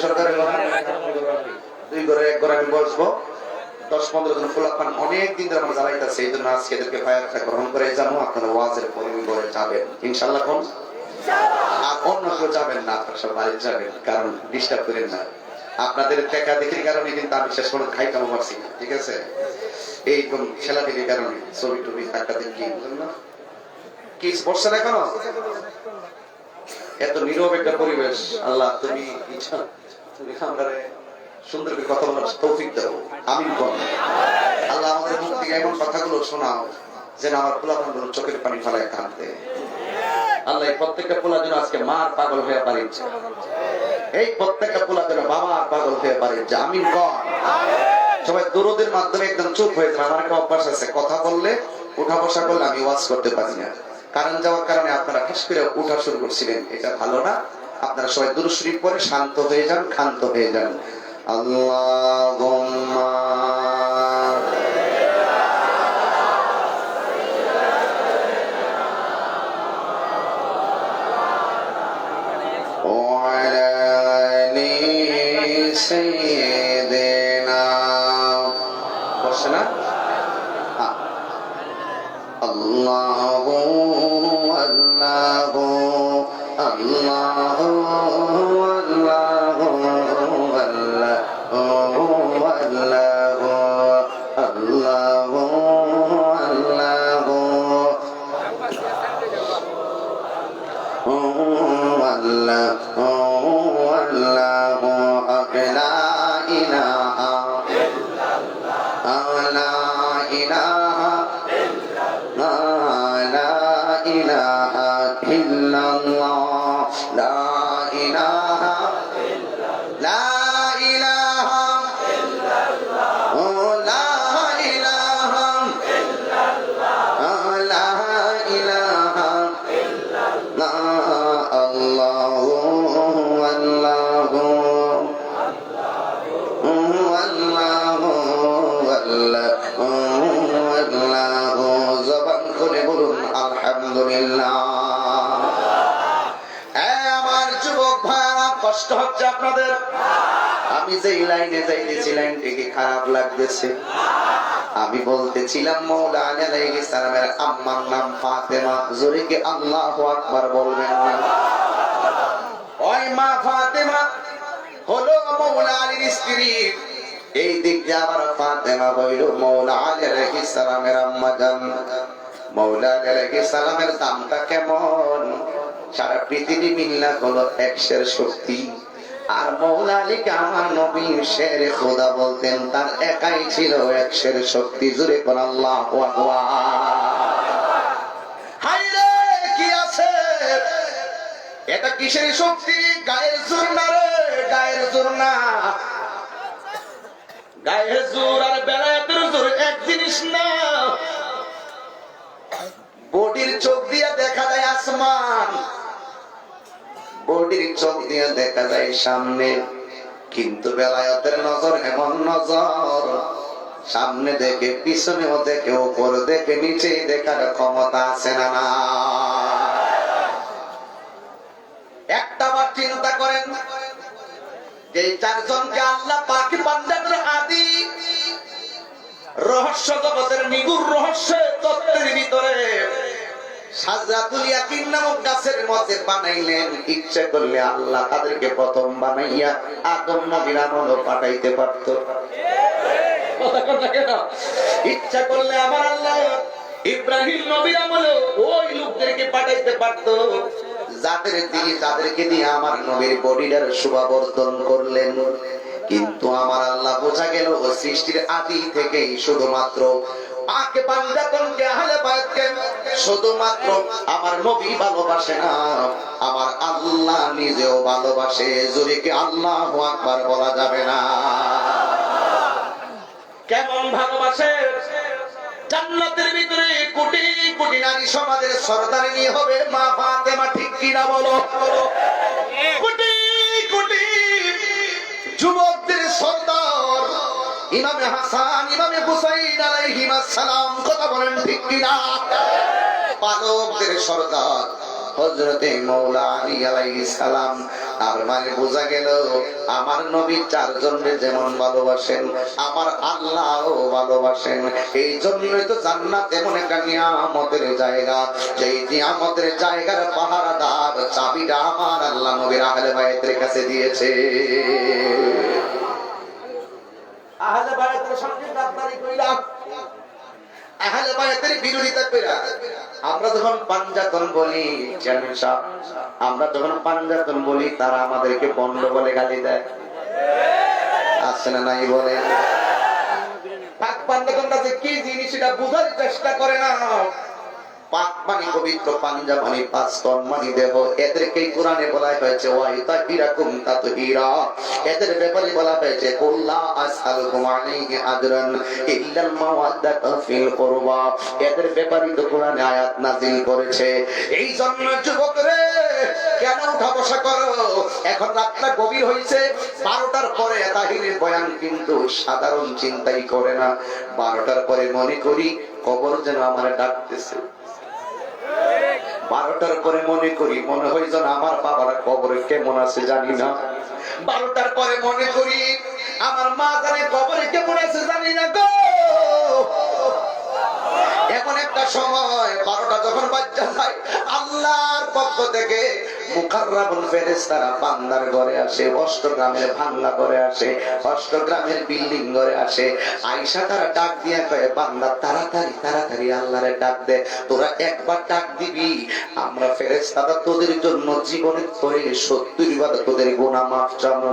সরকারের 2 ঘরে 1 ঘরে আমি বসবো। 10-15 জন পোলাপান অনেক দিন ধরে আমরা জ্বালাইতেছে, এই জন্য আজকে এদেরকে ফায়ারটা গ্রহণ করে যাবো। আপনারা ওয়াজের পরে ঘরে যাবেন ইনশাল্লাহ। কোন আর অন্য কেউ যাবেন না, আপনারা সব বাড়ি যাবেন, কারণ ডিস্টার্ব করেন না। আপনাদের দেখা দেখির কারণে কিন্তু আমি শেষ পর্যন্ত খাইতাম পারছি, ঠিক আছে? এই খেলা দেখির কারণে ছবি টবি একটা দিন কি বসছে না এখনো? এত নীরব একটা পরিবেশ। আল্লাহ তুমি ইচ্ছা তুমি আমাদের সুন্দর করে কথা বলার তৌফিক দাও, আমিন বল। আল্লাহ আমাদের মুখ থেকে এমন কথাগুলো শোনাও যেন আমার পোলাপানগুলো চোখের পানি ফেলায় কাঁদতে। আল্লাহ এই প্রত্যেকটা পোলা যেন আজকে মার পাগল হয়ে পারিছে, এই প্রত্যেকটা পোলা যেন বাবার পাগল হয়ে পারিছে, আমিন বল। সবাই দরুদের মাধ্যমে একদম চুপ হয়ে যাবে। আমার একটা অভ্যাস আছে, কথা বললে উঠা বসা করলে আমি ওয়াজ করতে পারি না। কারণ যাওয়ার কারণে আপনারা ঠাস করে উঠা শুরু করছিলেন, এটা ভালো না। আপনারা সবাই দুরূদ শরীফ পড়ে শান্ত হয়ে যান, ক্ষান্ত হয়ে যান। আল্লাহুম্মা ওয়া আলা আলি সাইয়্যিদিনা। বসে না? আল্লাহু আল্লাহু আল্লাহু আল্লাহু আল্লাহু আল্লাহু আল্লাহু আল্লাহু আল্লাহু আল্লাহু লা ইলাহা ইল্লাল্লাহ লা ইলাহা লা ইলাহা ইল্লাল্লাহ লা ইলাহা লা ইলাহা ইল্লাল্লাহ লা ইলাহা ইল্লাল্লাহ লা ইলাহা ইল্লাল্লাহ আল্লাহু আল্লাহু আল্লাহু আল্লাহু জবান করে বলুন আলহামদুলিল্লাহ। আমার যুবক ভাইরা, কষ্ট হচ্ছে আপনাদের? আমি যে লাইনে যাইতেছি লাইনটি কি খারাপ লাগতেছে? আমি বলতেছিলাম মৌলা আলী আলাইহিস সালামের আম্মার নাম ফাতেমা, জোরে কি আল্লাহু আকবার বলবেন না? ওই মা ফাতেমা হলো মৌলা আলীর স্ত্রী, এই দিক দিয়ে আবার ফাতেমা হইল মৌলা আলী আলাইহিস সালামের আম্মা জান। মৌলা আলী আলাইহিস সালামের দামটা কেমন, সারা পৃথিবী মিল্লা হলো একশের শক্তি, আর মৌলা আলীকে আমার নবী শেরে খোদা বলতেন, তার একাই ছিল একশের শক্তি। জুড়ে কোন আল্লাহু আকবার। হায় রে কি আছে এটা, কিসের শক্তি? গায়ের জোর না রে, গায়ের জোর না। গায়ের জোর আর বেলায়েতের জোর এক জিনিস না। বডির চোখ দিয়ে দেখা যায় আসমান, বডির চোখ দিয়ে দেখা যায় সামনে, কিন্তু বেলায়েতের নজর এমন নজর, সামনে দেখে পিছনেও দেখে উপর দেখে নিচে দেখার ক্ষমতা আছে না? না। একটা বার চিন্তা করেন, এই চারজনকে আল্লাহ পাক বান্দাদের আদি রহস্য জগতের নিগুড় রহস্যের তত্ত্বের ভিতরে সাজরাতুল ইয়াকিন নামক গাছের মধ্যে বানাইলেন। ইচ্ছা করলে আল্লাহ তাদেরকে প্রথম বানাইয়া আদম নবীর আমলে পাঠাইতে পারত। ইচ্ছা করলে আমার আল্লাহ ইব্রাহিম নবীর আমলে ওই লোকদেরকে পাঠাইতে পারত, যাদেরকে দিয়ে আমার নবীর বডিটার শুভাবর্ধন করলেন। কিন্তু আমার আল্লাহ বোঝা গেল ও সৃষ্টির আদি থেকেই শুধুমাত্র পাক বান্দাগণকে আহলে বায়তকে শুধুমাত্র আমার নবী ভালোবাসে না, আমার আল্লাহ নিজেও ভালোবাসে। জোরে কি আল্লাহু আকবার বলা যাবে না? কেমন ভালোবাসে? জান্নাতের ভিতরে কোটি কোটি নারী সমাজের সরদারিনী হবে মা ফাতেমা, ঠিক কিনা বলো? কোটি কোটি যুবকদের সরদার ইমামে হাসান, ইমামে হুসাইন আলাইহিস সালাম, কথা বলেন ঠিক কিনা? পালকদের সরদার হযরতে মৌলা আলী আলাইহিস সালাম। আর মানে বোঝা গেল আমার নবী চারজনকে যেমন ভালোবাসেন, আমার আল্লাহও ভালোবাসেন। এই জন্যই তো জান্নাত এমন একটা নিয়ামতের জায়গা, যেই নিয়ামতের জায়গার পাহারাদার চাবিটা আমার আল্লাহ নবীর আহলে বায়তের কাছে দিয়েছে। আহলে বায়তের সঙ্গে গাদ্দারি কইরা, আহলে বায়তের বিরোধিতা কইরা আমরা যখন পাঞ্জাতন বলি, চেয়ারম্যান সাহেব, আমরা যখন পাঞ্জাতন বলি তারা আমাদেরকে বন্ড বলে গালি দেয়, আছে না নাই বলে? পাক পাঞ্জাতনটা যে কি জিনিস এটা বোঝার চেষ্টা করে না। পাক মানে পবিত্র, পাঞ্জাব মানে পাঁচ তন মানে দেহ। এদেরকেই কোরআনে বলা হয়েছে ওয়াইতাহিরাকুম তাতহিরা, এদের ব্যাপারে বলা হয়েছে কুল্লা আসআলুকুম আলাইহি আজরান ইল্লাল মাওয়াদ্দাতা ফিল কুরবা। এদের ব্যাপারে তো কোরআনে আয়াত নাযিল করেছে। এই জন্য যুবক রে, কেন উঠা বসা করো? এখন রাতটা গভীর হয়েছে, 12টার পরে তাহিরের বয়ান কিন্তু সাধারণ চিন্তাই করে না। 12টার পরে মনে করি কবর যেন আমার ডাকতেছে। 12টার পরে মনে করি মনে হয় যেন আমার বাবারা কবরে কেমন আছে জানি না। 12টার পরে মনে করি আমার মা জানে কবরে কেমন আছে জানি না গো। এমন একটা সময় 12টা যখন বাজে যায়, আল্লাহর পক্ষ থেকে মুকাররাবুল ফেরেশতারা বান্দার ঘরে আসে, অষ্টগ্রামের ভাঙা ঘরে আসে, অষ্টগ্রামের বিল্ডিং ঘরে আসে। আয়েশা তারা ডাক দিয়া কয়, বান্দা তাড়াতাড়ি তাড়াতাড়ি আল্লাহরে ডাক দে, তোরা একবার ডাক দিবি, আমরা ফেরেশতারা তোদের জন্য জীবনের তরে 70 বার তোদের গুনাহ মাফ চামু।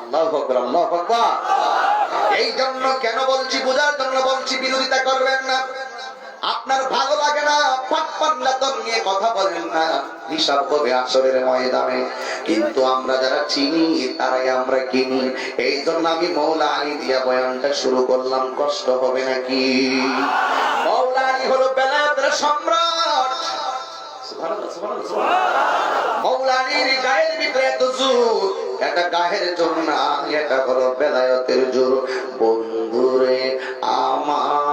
আল্লাহু আকবার, আল্লাহু আকবার। এই জন্য কেন বলছি, বোঝার জন্য বলছি, বিরোধিতা করবেন না। আপনার ভালো লাগে না পাক পাঞ্জাতন নিয়ে কথা বলেন না, হিসাব হবে আসরের ময়দানে। কিন্তু আমরা যারা চিনি তারাই আমরা কিনি। এই জন্য আমি মৌলা আলী দিয়া বয়ানটা শুরু করলাম, কষ্ট হবে নাকি? মৌলা আলী হলো বেলায়েতের সম্রাট। সুবহানাল্লাহ, সুবহানাল্লাহ, সুবহানাল্লাহ। মৌলা আলীর গায়ের ভিতরে এত জোর, এটা গায়ের জোর না, এটা হলো বেলায়েতের জোর। বন্ধুরে আমার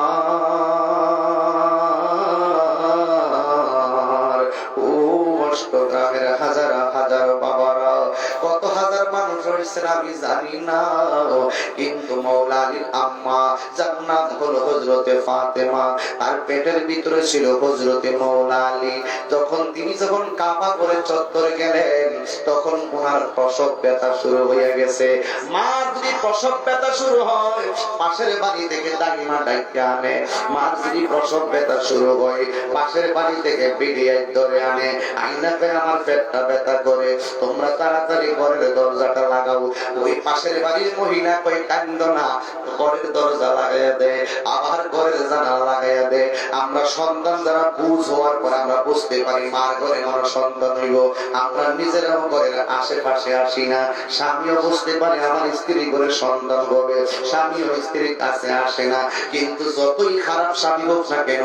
ও অষ্টগ্রামের হাজার হাজার বাবারা, কত হাজার মানুষ হয়েছে আমি জানি না, কিন্তু কিন্তু মওলা আলীর আম্মা জান্নাত হলো হযরতে ফাতেমা, আর পেটের ভিতরে ছিল হযরতে মওলা আলী। যখন কাবা করে চত্বরে গেলেন, তখন ওনার প্রসব ব্যথা শুরু হয়ে গেছে। মা যদি প্রসব ব্যথা শুরু হয়, পাশের বাড়ি থেকে দাইমা ডাইকে আনে। মা যদি প্রসব ব্যথা শুরু হয়, পাশের বাড়ি থেকে বিড়িয়ে ধরে আনে। আইনাকে আমার পেটটা ব্যথা করে, তোমরা তাড়াতাড়ি ঘরের দরজাটা লাগাও। ওই পাশের বাড়ির মহিলা কই কান্দ না, ঘরের দরজা লাগাইয়া দেয়, আবার ঘরের জানালা লাগাইয়া দেয়। আমরা সন্তান যারা বুঝ হওয়ার পর আমরা বুঝতে পারি মার ঘরে আমার সন্তান হইব, আমরা নিজেরাও ঘরের আশেপাশে আসি না। স্বামীও বুঝতে পারে আমার স্ত্রী ঘরে সন্তান হবে, স্বামীও স্ত্রীর কাছে আসে না। কিন্তু যতই খারাপ স্বামী হোক না কেন,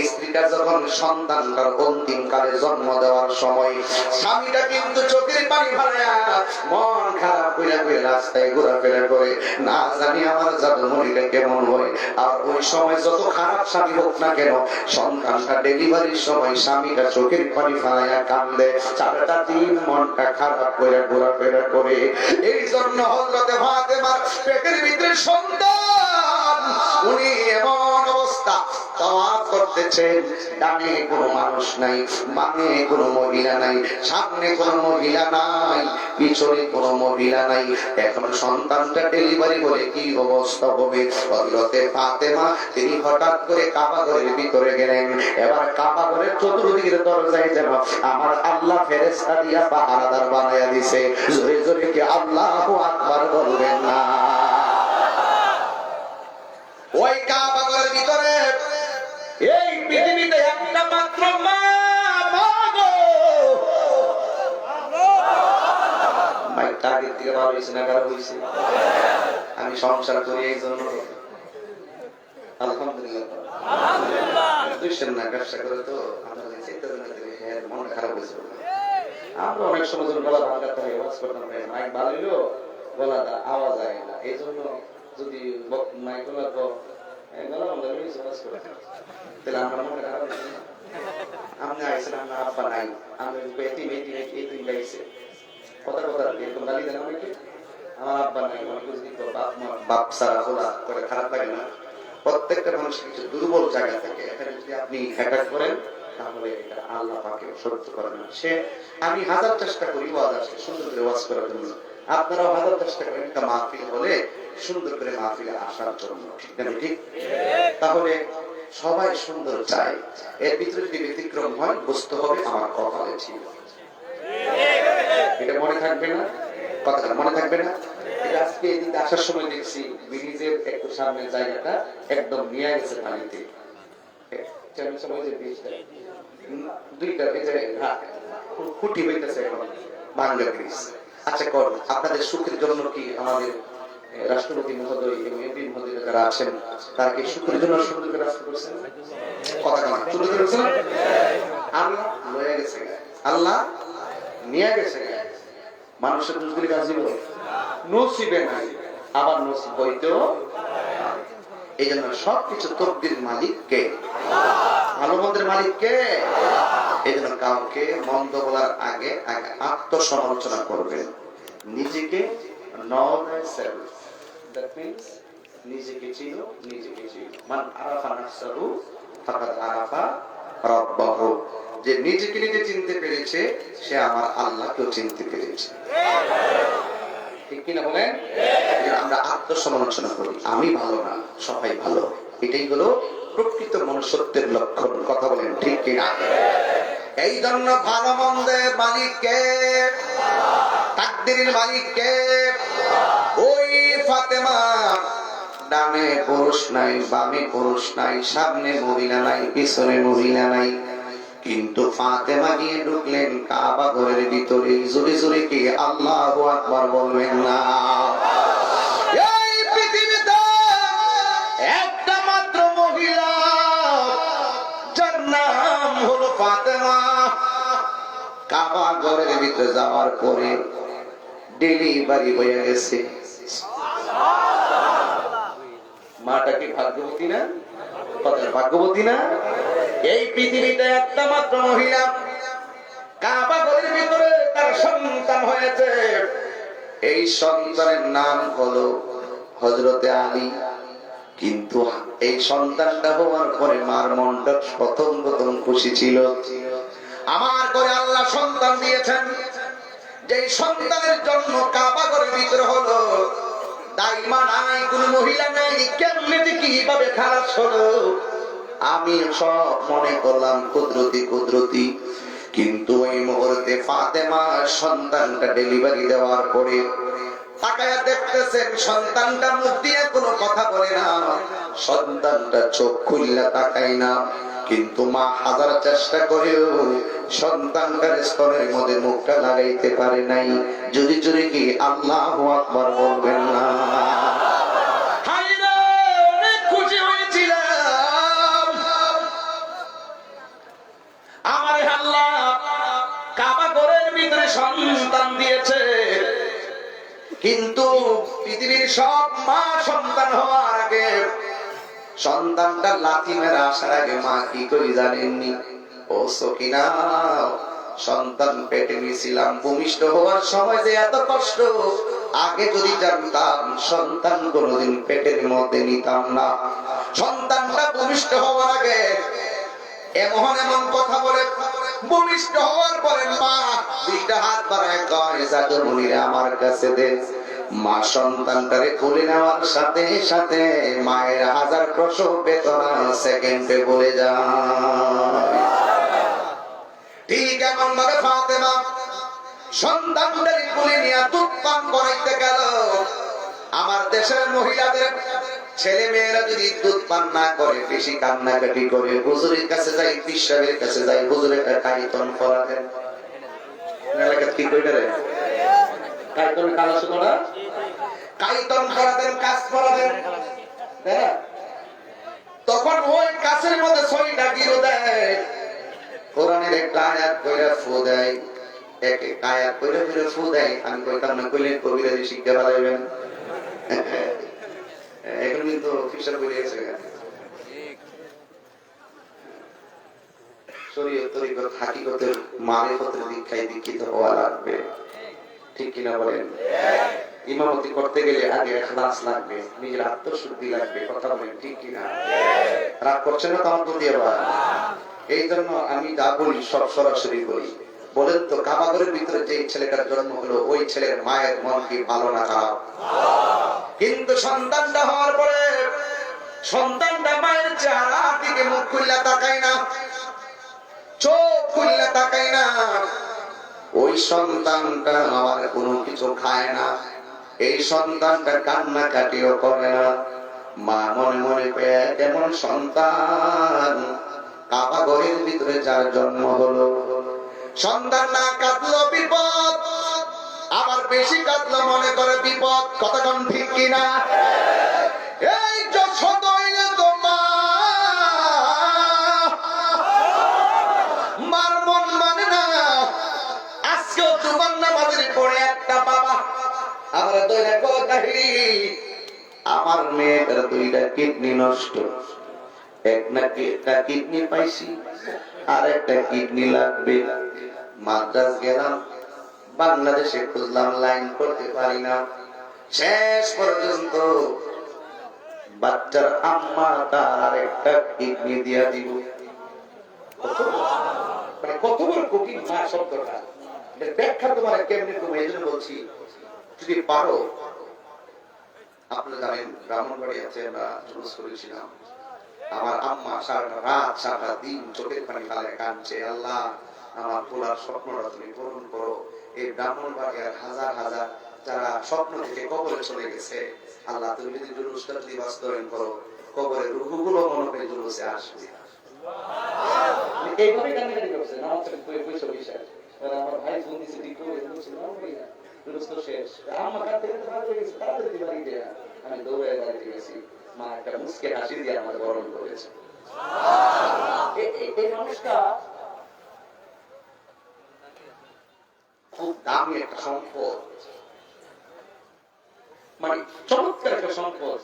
স্ত্রীটা যখন সন্তানটার অন্তিম কালে জন্ম দেওয়ার সময়, স্বামীটা কিন্তু চোখের পানি ফেলায়া মন খারাপ হইয়া হয়ে রাস্তায় ঘোরাফেরা করে, না জানি আমার জাদুমণিটা কেমন হয়। আর ওই সময় যত খারাপ স্বামী হোক না কেন, সন্তানটা ডেলিভারির সময় স্বামীটা চোখের পানি ফেলায়া কান্দে, চারটা দিন মনটা খারাপ হইয়া ঘোরাফেরা করে। এই জন্য হযরতে ফাতেমার পেটের ভিতরে সন্তান, উনি এমন অবস্থা তাওয়াফ করতেছেন, ডানে কোনো মানুষ নাই, বামে কোনো মহিলা নাই, সামনে কোনো মহিলা নাই, পিছনে কোনো মহিলা নাই। এখন সন্তানটা ডেলিভারি করে কি অবস্থা হবে? হযরতে ফাতেমা তিনি হঠাৎ করে কাবা ঘরের ভিতরে গেলেন। এবার কাবা ঘরের চতুর্দিকের দরজায় যেন আমার আল্লাহ ফেরেশতা দিয়া পাহারাদার বানায়া দিছে। জোরে জোরে কি আল্লাহু আকবার বলবেন না? ওই কাবা ঘরের ভিতরে এই পৃথিবীতে একটা মাত্র মা, আগের থেকে ভালো হয়েছে না খারাপ হয়েছে? আমি সংসার করি এই জন্য আলহামদুলিল্লাহ। ব্যবসা করে তো মন খারাপ হয়েছে। আমরা অনেক সময় গলা ভাঙা থাকে, ওয়াজ করতাম, মাইক ভালো হইলো গলা আওয়াজ হয় না, এই জন্য যদি মাইক গলা তো গলা বন্ধ করে ওয়াজ করে, তাহলে আমরা মনে খারাপ হয়েছে না? আপনি আইসেন, আপনার আব্বা নাই, আমি এই গাইছে কথা কথা এরকম গালি দেন অনেকে, আমার আব্বা নাই, অনেক বাপ সারা বলা করে খারাপ লাগে না? প্রত্যেকটা মানুষের কিছু দুর্বল জায়গা থাকে, এখানে যদি আপনি অ্যাটাক করেন তাহলে এটা আল্লাহ পাকে সহ্য করে না। সে আমি হাজার চেষ্টা করি ওয়াজ আসলে সুন্দর করে ওয়াজ করার জন্য, আপনারাও হাজার চেষ্টা করেন একটা মাহফিল হলে সুন্দর করে মাহফিলে আসার জন্য, ঠিক না? ঠিক? তাহলে সবাই সুন্দর চায়, এর ভিতরে যদি ব্যতিক্রম হয় বুঝতে হবে আমার কপালে ছিল। এটা মনে থাকবে না? কথাটা মনে থাকবে না? আজকে এদিকে আসার সময় দেখছি ব্রিজের একটু সামনের জায়গাটা একদম নিয়ে গেছে পানিতে, দুইটা খুঁটি হইতেছে এখন বাংলা ব্রিজ। আচ্ছা কর, আপনাদের সুখের জন্য কি আমাদের রাষ্ট্রপতি মহোদয় এবং এমপি মহোদয় যারা আছেন তারা কি সুখের জন্য সুন্দর করে রাস্তা করছেন? কথা আমার সুন্দর করেছেন? আল্লাহ লয়ে গেছে, আল্লাহ নিয়ে গেছে। মানুষের দুষ্কৃতি কাজ নসিবে নাই, আবার নসিব হইতেও। এই জন্য সবকিছু তকদির মালিক কে? ভালো মন্দের মালিক কে? এই জন্য কাউকে মন্দ বলার আগে আগে আত্মসমালোচনা করবেন, নিজেকে know thyself, that means নিজেকে চিনো, নিজেকে চিনো। মান আরাফা নাফসাহু ফাকাদ আরাফা রাব্বাহু, যে নিজেকে নিজে চিনতে পেরেছে সে আমার আল্লাহকেও চিনতে পেরেছে, ঠিক কিনা বলেন? আমরা আত্মসমালোচনা করি, আমি ভালো না সবাই ভালো, এটাই হলো প্রকৃত মনুষ্যত্বের লক্ষণ। কথা বলেন ঠিক কিনা? এই জন্য ভালো মন্দের মালিক কে? তাকদীরের মালিক কে? ওই ফাতেমা ডানে পুরুষ নাই, বামে পুরুষ নাই, সামনে মহিলা নাই, পিছনে মহিলা নাই, কিন্তু ফাতেমা গিয়ে ঢুকলেন কাবা ঘরের ভিতরে। জোরে জোরে কি আল্লাহু আকবার বলবেন না? এই পৃথিবীতে একটা মাত্র মহিলা যার নাম হলো ফাতেমা, কাবা ঘরের ভিতরে যাওয়ার পরে ডেলিভারি হয়ে গেছে। মাটা কি ভাগ্যবতী না? ভাগ্যবতী না? এই পৃথিবীতে একটা মাত্র মহিলা কাবা ঘরের ভিতরে তার সন্তান হয়েছে। এই সন্তানের নাম হলো হযরতে আলী। কিন্তু এই সন্তানটা হওয়ার পরে মার মনটা প্রথম প্রথম খুশি ছিল। আমার করে আল্লাহ সন্তান দিয়েছেন, যে সন্তানের জন্য কাবা ঘরের ভিতরে হলো, দাইমা নাই, কোন মহিলা নাই, কেমনে কিভাবে খারাপ হলো আমি সব মনে করলাম কুদরতি কুদরতি। কিন্তু ওই মুহূর্তে ফাতেমা সন্তানটা ডেলিভারি দেওয়ার পরে তাকায়া দেখতেছেন সন্তানটা মুখ দিয়ে কোনো কথা বলে না, সন্তানটা চোখ খুললে তাকায় না। কিন্তু মা হাজার চেষ্টা করেও সন্তানটার স্তনের মধ্যে মুখটা লাগাইতে পারে নাই। যদি জোরে কি আল্লাহু আকবার বলবেন না? হায়রে, অনেক খুশি হয়েছিলাম আমার আল্লাহ কাবা ঘরের ভিতরে সন্তান দিয়েছে। কিন্তু পৃথিবীর সব মা সন্তান হওয়ার আগে, সন্তানটা লাথি মেরে আসার আগে মা কি করি জানেননি? ও সকিনা, সন্তান পেটে নিয়েছিলাম, ভূমিষ্ঠ হওয়ার সময় যে এত কষ্ট, আগে যদি জানতাম সন্তান কোনোদিন পেটের মধ্যে নিতাম না। সন্তানটা ভূমিষ্ঠ হওয়ার আগে এমন এমন কথা বলে, ভূমিষ্ঠ হওয়ার পরে মা দুইটা হাত বাড়ায় কয়, জাদুমণিরে আমার কাছে দে। মা সন্তানটারে কোলে নেওয়ার সাথে সাথে মায়ের হাজার প্রসব বেদনা সেকেন্ডে বলে যায়। ঠিক এমন ভাবে ফাতেমা সন্তানটারে কোলে নিয়ে দুধ পান করাইতে গেল। আমার দেশের মহিলাদের ছেলে মেয়েরা যদি দুধ পান না করে, বেশি কান্নাকাটি করে, হুজুরের কাছে যাই, পিসাবের কাছে যাই, হুজুরের কাইতন করা দেন। কি কইটা রে কাইতন কালাস করা, কাইতন করা দেন, কাজ করা দেন। তখন ওই কাছের মধ্যে ছয়টা গিরো দেয়, কোরআনের একটা আয়াত কইরা ফু দেয়, এক এক আয়াত কইরা কইরা ফু দেয়। আমি কইতাম না, কইলেন কবিরাজি শিক্ষা বাড়াইবেন। এখন কিন্তু ফিসার করে গেছে, শরীয়ত তরিকত হাকিকতের মারিফতের দীক্ষায় দীক্ষিত হওয়া লাগবে। ঠিক কিনা বলেন? ইমামতি করতে গেলে আগে ইখলাস লাগবে, নিজের আত্মশুদ্ধি লাগবে। কথা বলেন ঠিক কিনা? রাগ করছেন না তো আমার প্রতি? আবার এই জন্য আমি যা বলি সব সরাসরি বলি। বলেন তো, কাবা ঘরের ভিতরে যে ছেলেটার জন্ম হলো, ওই ছেলের মায়ের মন কি ভালো না খারাপ? কিন্তু সন্তানটা হওয়ার পরে সন্তানটা মায়ের চেহারা দিকে মুখ খুললা তাকায় না, চোখ খুললা তাকায় না। ওই সন্তানটা আমার কোনো কিছু খায় না, এই সন্তানটা কান্না কাটিও করে না। মা মনে মনে পেয়ে কেমন সন্তান, কাবা ঘরের ভিতরে যার জন্ম হলো, সন্তান না কাঁদলো বিপদ, আবার বেশি কাঁদলো মনে করে বিপদ। কতক্ষণ ঠিক কিনা? এই যশোদ হইলে তো মার মন মানে না। আজকেও তোমার নামাজের পড়ে একটা বাবা আমার দইরা কাহিনী, আমার মেয়েটার দুইটা কিডনি নষ্ট, একটা কিডনি পাইছি, আর একটা কিডনি লাগবে। মাদ্রাজ গেলাম, বাংলাদেশে খুঁজলাম, লাইন করতে পারি না। শেষ পর্যন্ত বাচ্চার আম্মা তার একটা কিডনি দিয়া দিব। কত বড় কুকিং মা শব্দটা, ব্যাখ্যা তোমার কেমনি তুমি এই জন্য বলছি, যদি পারো। আপনারা জানেন ব্রাহ্মণবাড়ি আছে, আমরা জুলুস করেছিলাম। আমার আম্মা সারাটা রাত সারাটা দিন চোখের পানি ফেলে কাঁদছে, আল্লাহ আমার পোলার স্বপ্নটা তুমি পূরণ করো। এই ব্রাহ্মণবাড়িয়ার হাজার হাজার যারা স্বপ্ন থেকে কবরে চলে গেছে, আল্লাহ তুমি যদি জুলুসটা যদি বাস্তবায়ন করো, কবরের রূহগুলো মনে করে জুলুসে আসবে। এইভাবে কান্নাকাটি করছে না, আমার ভাই ফোন দিচ্ছে, আমি দৌড়ে বাড়িতে গেছি, মা একটা মুসকে হাসি দিয়ে আমার বরণ করেছে। এই মানুষটা খুব দামি একটা সম্পদ, মানে চমৎকার একটা সম্পদ,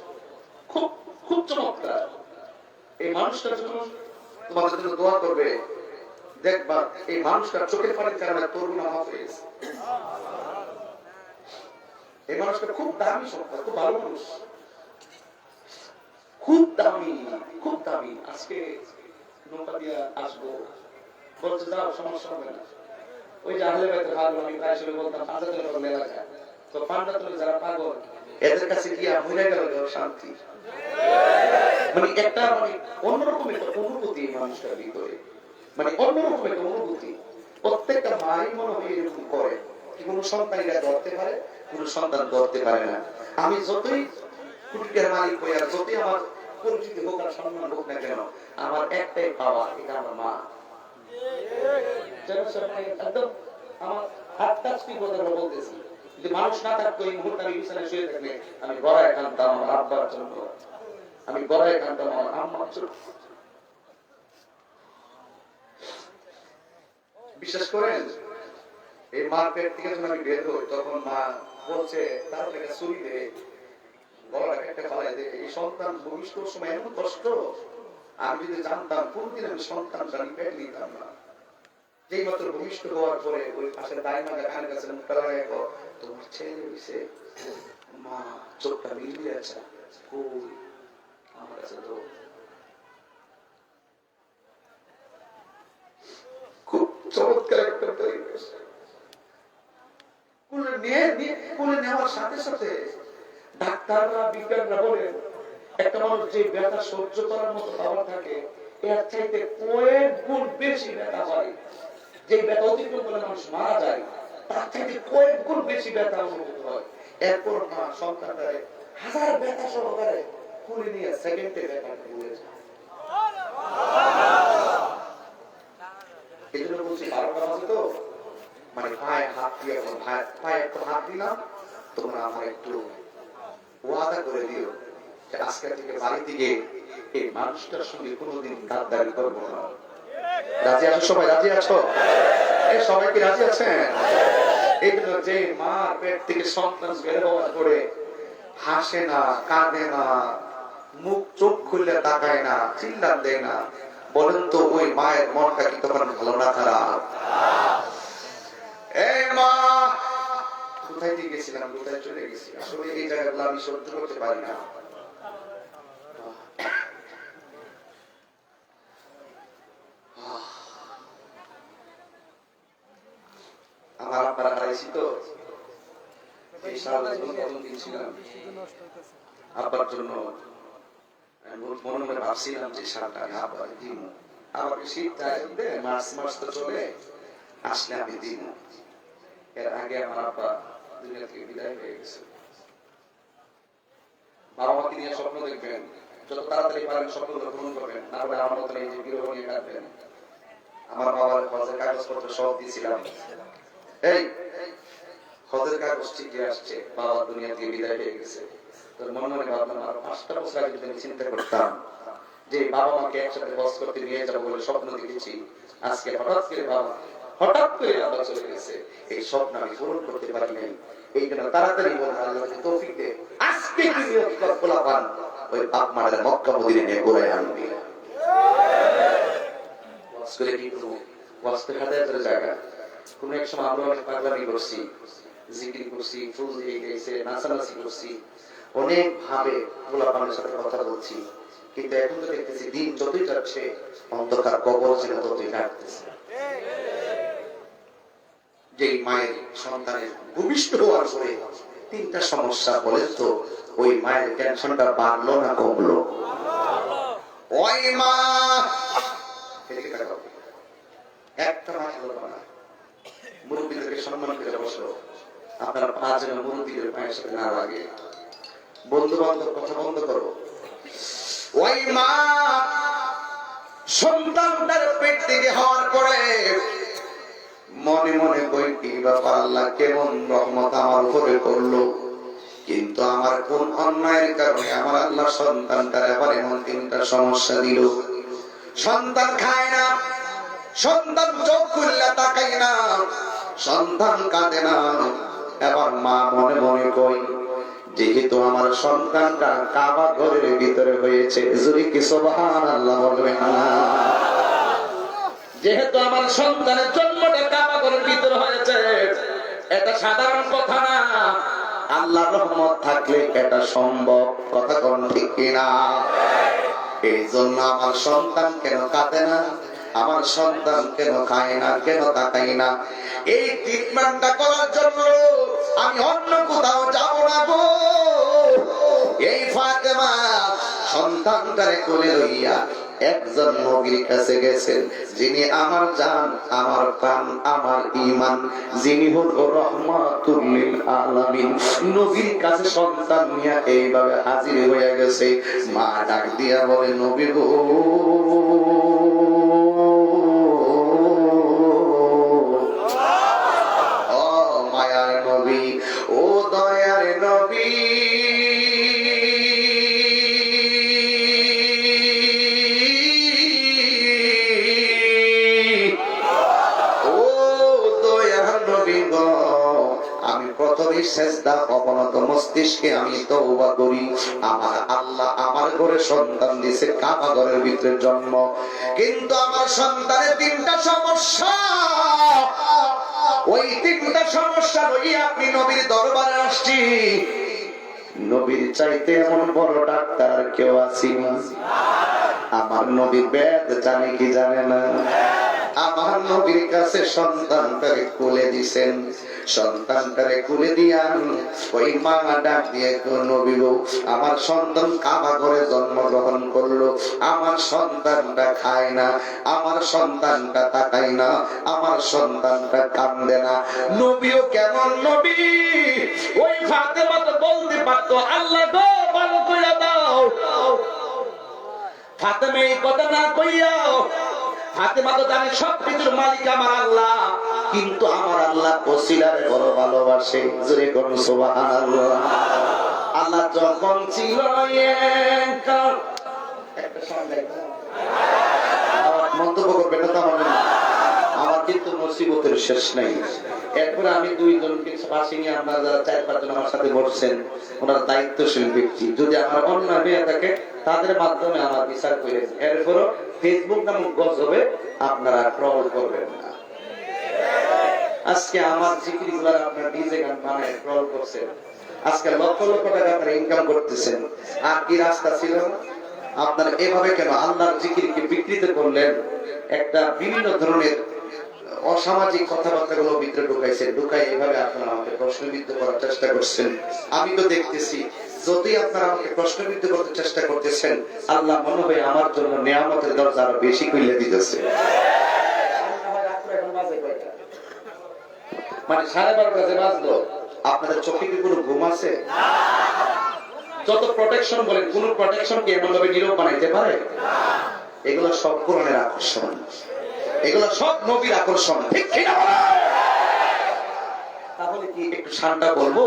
খুব খুব চমৎকার। এই মানুষটার জন্য তোমাদের জন্য দোয়া করবে, দেখবা এই মানুষটার চোখের পানির কারণে তোর গুনাহ মাফ হয়ে গেছে। এই মানুষটা খুব দামি সম্পদ, খুব ভালো মানুষ। খুব দামি, খুব দামি। আজকে নৌকা দিয়ে আসবো, বলছে যাও, সমস্যা হবে না। ওই যে আহলে বাইতের পাগল, আমি প্রায় সময় বলতাম পাঁচাতের পাগল এলাকা, তো পান্ডাতলে যারা পাগল এদের কাছে গিয়া মরে গেল শান্তি। মানে একটা মানে অন্যরকম একটা অনুভূতি মানুষটার ভিতরে, মানে অন্যরকম একটা অনুভূতি। প্রত্যেকটা মাই মনে হয় এরকম করে, কি কোনো সন্তান এটা ধরতে পারে, কোনো সন্তান ধরতে পারে না। আমি যতই কুটির মালিক হই, আর যতই আমার পরিচিতি হোক আর সম্মান হোক না কেন, আমার একটাই পাওয়া, এটা আমার মা। একদম আমার হাত কাজ কি কথা বলতেছি, যে মানুষ না থাকতো এই মুহূর্তে আমি বিছানায় শুয়ে থাকলে আমি গড়ায় কাঁদতাম আমার আব্বার জন্য, আমি গড়ায় কাঁদতাম আমার আম্মার জন্য। বিশ্বাস করেন, এই মার পেট থেকে যখন আমি বের হই, তখন মা বলছে তার একটা ছুরি দে, গলা কেটে ফেলাই দে। এই সন্তান ভবিষ্যৎ সময় এমন কষ্ট, আমি যদি জানতাম কোনদিন আমি সন্তান আমি পেট নিতাম না। যেই মাত্র ভূমিষ্ঠ হওয়ার পরে ওই পাশের দাইমাকে কানের কাছে মুখটা লাগাই, তোমার ছেলে হয়েছে, মা চোখটা মিলিয়ে আছে, আমার কাছে তো খুব চমৎকার একটা পরিবেশ। কোলে নেওয়ার সাথে সাথে ডাক্তাররা বিজ্ঞানরা বলেন, একটা মানুষ যে ব্যথা সহ্য করার মতো পাওয়ার থাকে, এর চাইতে কয়েক গুণ বেশি ব্যথা হয়। যে ব্যথা অতিক্রম করলে মানুষ মারা যায়, তার চাইতে কয়েক গুণ বেশি ব্যথা অনুভূত হয়। এরপর মা সন্তানটারে হাজার ব্যথা সহকারে কোলে নিয়ে সেকেন্ডে ব্যথা ভুলে যায়। এই জন্য বলছি 12টা বাজে তো, মানে পায়ে হাত দিয়ে, পায়ে একটু হাত দিলাম, তোমরা আমার একটু ওয়াদা করে দিও যে আজকে থেকে বাড়ি থেকে এই মানুষটার সঙ্গে কোনোদিন গাদ্দারি করবো না। রাজি আছো সবাই? রাজি আছো? এই সবাই কি রাজি আছেন? এই জন্য যে মা পেট থেকে সন্তান বের হওয়ার পরে হাসে না, কাঁদে না, মুখ চোখ খুললে তাকায় না, চিল্লান দেয় না, বলেন তো ওই মায়ের মনটা কি তখন ভালো না খারাপ? এই মা কোথায় দিয়ে গেছিলাম, কোথায় চলে গেছি, আসলে এই জায়গাগুলো আমি সহ্য করতে পারি না। আমার আপনারা হারাইছি তো, এই সারা জীবন দিয়েছিলাম আব্বার জন্য। মনে মনে ভাবছিলাম যে সারাটা আমি আব্বার দিব, আমাকে শীত মাস তো চলে আসলে আমি দিব। এর আগে আমার আব্বা দুনিয়া থেকে বিদায় হয়ে গেছে। বাবা মাকে নিয়ে স্বপ্ন দেখবেন, যত তাড়াতাড়ি পারেন স্বপ্নগুলো পূরণ করবেন, না হলে আমার মতো এই যে বিরহ নিয়ে কাটবেন। আমার বাবার হজের কাগজপত্র সব দিয়েছিলাম, এই হজের কাগজ ঠিকই আসছে, বাবা দুনিয়া থেকে বিদায় হয়ে গেছে। তোর মনে মনে ভাবলাম আর 5টা বছর আগে যদি চিন্তা করতাম যে বাবা মাকে একসাথে হজ করতে নিয়ে যাবো বলে স্বপ্ন দেখেছি, আজকে হঠাৎ করে আবার চলে গেছে। এই স্বপ্ন আমি পূরণ করতে পারি নাই। এই জন্য তাড়াতাড়ি বলে আল্লাহ তৌফিক দে, আজকে কি নিয়ত কর পোলাপান ওই বাপ মায়ের মক্কা মদিনা নিয়ে ঘুরে আনবি। ওয়াজ করে কি করব? ওয়াজ তো হাদায়াতের জায়গা। কোন এক সময় আমরা অনেক পাগলামি করছি, জিকির করছি, ফুল দিয়ে গেছে, নাচানাচি করছি, অনেক ভাবে পোলাপানের সাথে কথা বলছি, কিন্তু এখন তো দেখতেছি দিন যতই যাচ্ছে অন্ধকার কবর যেন ততই কাটতেছে। যে মায়ের সন্তানের ভূমিষ্ঠ হওয়ার পরে 3টা সমস্যা বলেন তো, ওই মায়ের টেনশনটা বাড়লো না কমলো? ওই মা একটা মাস হলো না, মুরব্বীদেরকে সম্মান করে বসলো, আপনার পা যেন মুরব্বীদের পায়ের সাথে না লাগে। বন্ধু বান্ধব কথা বন্ধ করো। ওই মা সন্তানটার পেট থেকে হওয়ার পরে মনে মনে বইটি বাবা আল্লাহ কেমন রহমত আমার উপরে করলো, কিন্তু আমার কোন অন্যায়ের কারণে আমার আল্লাহ সন্তানটার আবার এমন 3টা সমস্যা দিল। সন্তান খায় না, সন্তান চোখ খুললে তাকায় না, সন্তান কাঁদে না। এবার মা মনে মনে কই, যেহেতু আমার সন্তানটা কাবা ঘরের ভিতরে হয়েছে, যদি কি সুবহানাল্লাহ বলবেন না? যেহেতু আমার সন্তানের জন্মটা কাবা ঘরের ভিতরে হয়েছে, এটা সাধারণ কথা না, আল্লাহর রহমত থাকলে এটা সম্ভব। কথা কোন ঠিক কিনা? এই জন্য আমার সন্তান কেন কাঁদে না, আমার সন্তান কেন খায় না, কেন তাকাই না, এই ট্রিটমেন্টটা করার জন্য আমি অন্য কোথাও যাব না গো। এই ফাতেমা সন্তানটারে কোলে লইয়া একজন নবীর কাছে গেছেন, যিনি আমার জান, আমার প্রাণ, আমার ঈমান, যিনি হলো রাহমাতুল লিল আলামিন। নবীর কাছে সন্তান নিয়ে এইভাবে হাজির হয়ে গেছে। মা ডাক দিয়া বলে, নবী গো, ও মায়ার নবী, ও দয়ার নবী, আমি প্রথমে সেজদা অবনত মস্তিষ্কে আমি তওবা করি। আমার আল্লাহ আমার ঘরে সন্তান দিয়েছে, কাবা ঘরের ভিতরে জন্ম, কিন্তু আমার সন্তানের তিনটা সমস্যা। ওই তিনটা সমস্যা লইয়া আপনি নবীর দরবারে আসছি। নবীর চাইতে এমন বড় ডাক্তার কেউ আছি না? আমার নবী বেদ জানে কি জানে না? আমার নবীর কাছে সন্তানটারে কোলে দিছেন, সন্তানটারে কোলে দিয়ান ওই মা ডাক দিয়ে, নবী গো, আমার সন্তান কাবা ঘরে জন্মগ্রহণ করলো, আমার সন্তানটা খায় না, আমার সন্তানটা তাকায় না, আমার সন্তানটা কান্দে না। নবীও কেমন নবী, ওই ফাতেমা তো বলতে পারতো, আল্লাহ গো ভালো কইরা দাও। ফাতেমা এই কথা না কইয়াও, ফাতেমা তো জানে সবকিছুর মালিক আমার আল্লাহ, কিন্তু আমার আল্লাহ ওসিলারে বড় ভালোবাসে। জোরে করুন সুবহানাল্লাহ। আল্লাহ যখন ছিল একা, একটা সন্দেহ মন্তব্য করবেন না তো আমার কিন্তু মুসিবতের শেষ নাই। এরপরে আমি দুইজনকে পাশে নিয়ে, আপনারা যারা 4-5 জন আমার সাথে বসছেন, ওনার দায়িত্বশীল ব্যক্তি, যদি আমার অন্যায় হয়ে থাকে তাদের মাধ্যমে আমার বিচার করে, এরপরও ফেসবুক নামক গজবে আপনারা ট্রল করবেন না। আজকে আমার জিকির গুলার আপনার ডিজে গান বানায় ট্রল করছেন, আজকে লক্ষ লক্ষ টাকা আপনারা ইনকাম করতেছেন, আর কি রাস্তা ছিল না? আপনারা এভাবে কেন আল্লাহর জিকিরকে বিকৃত করলেন? একটা বিভিন্ন ধরনের অসামাজিক কথাবার্তাগুলো ভিতরে ঢুকাইছেন, ঢুকাই এভাবে আপনারা আমাকে প্রশ্নবিদ্ধ করার চেষ্টা করছেন। আমি তো দেখতেছি যতই আপনারা আমাকে প্রশ্নবিদ্ধ করতে চেষ্টা করতেছেন, আল্লাহ মনে হয় আমার জন্য নিয়ামতের দরজা আরো বেশি খুলে দিতেছে। মানে 12:30 বাজে বাজলো, আপনাদের চোখে কি কোনো ঘুম আছে? যত প্রোটেকশন বলেন, কোন প্রোটেকশন কি এমন ভাবে নীরব বানাইতে পারে? এগুলো সব কোরআনের আকর্ষণ, এগুলো সব নবীর আকর্ষণ, ঠিক কিনা বলেন? তাহলে কি একটু শানটা বলবো?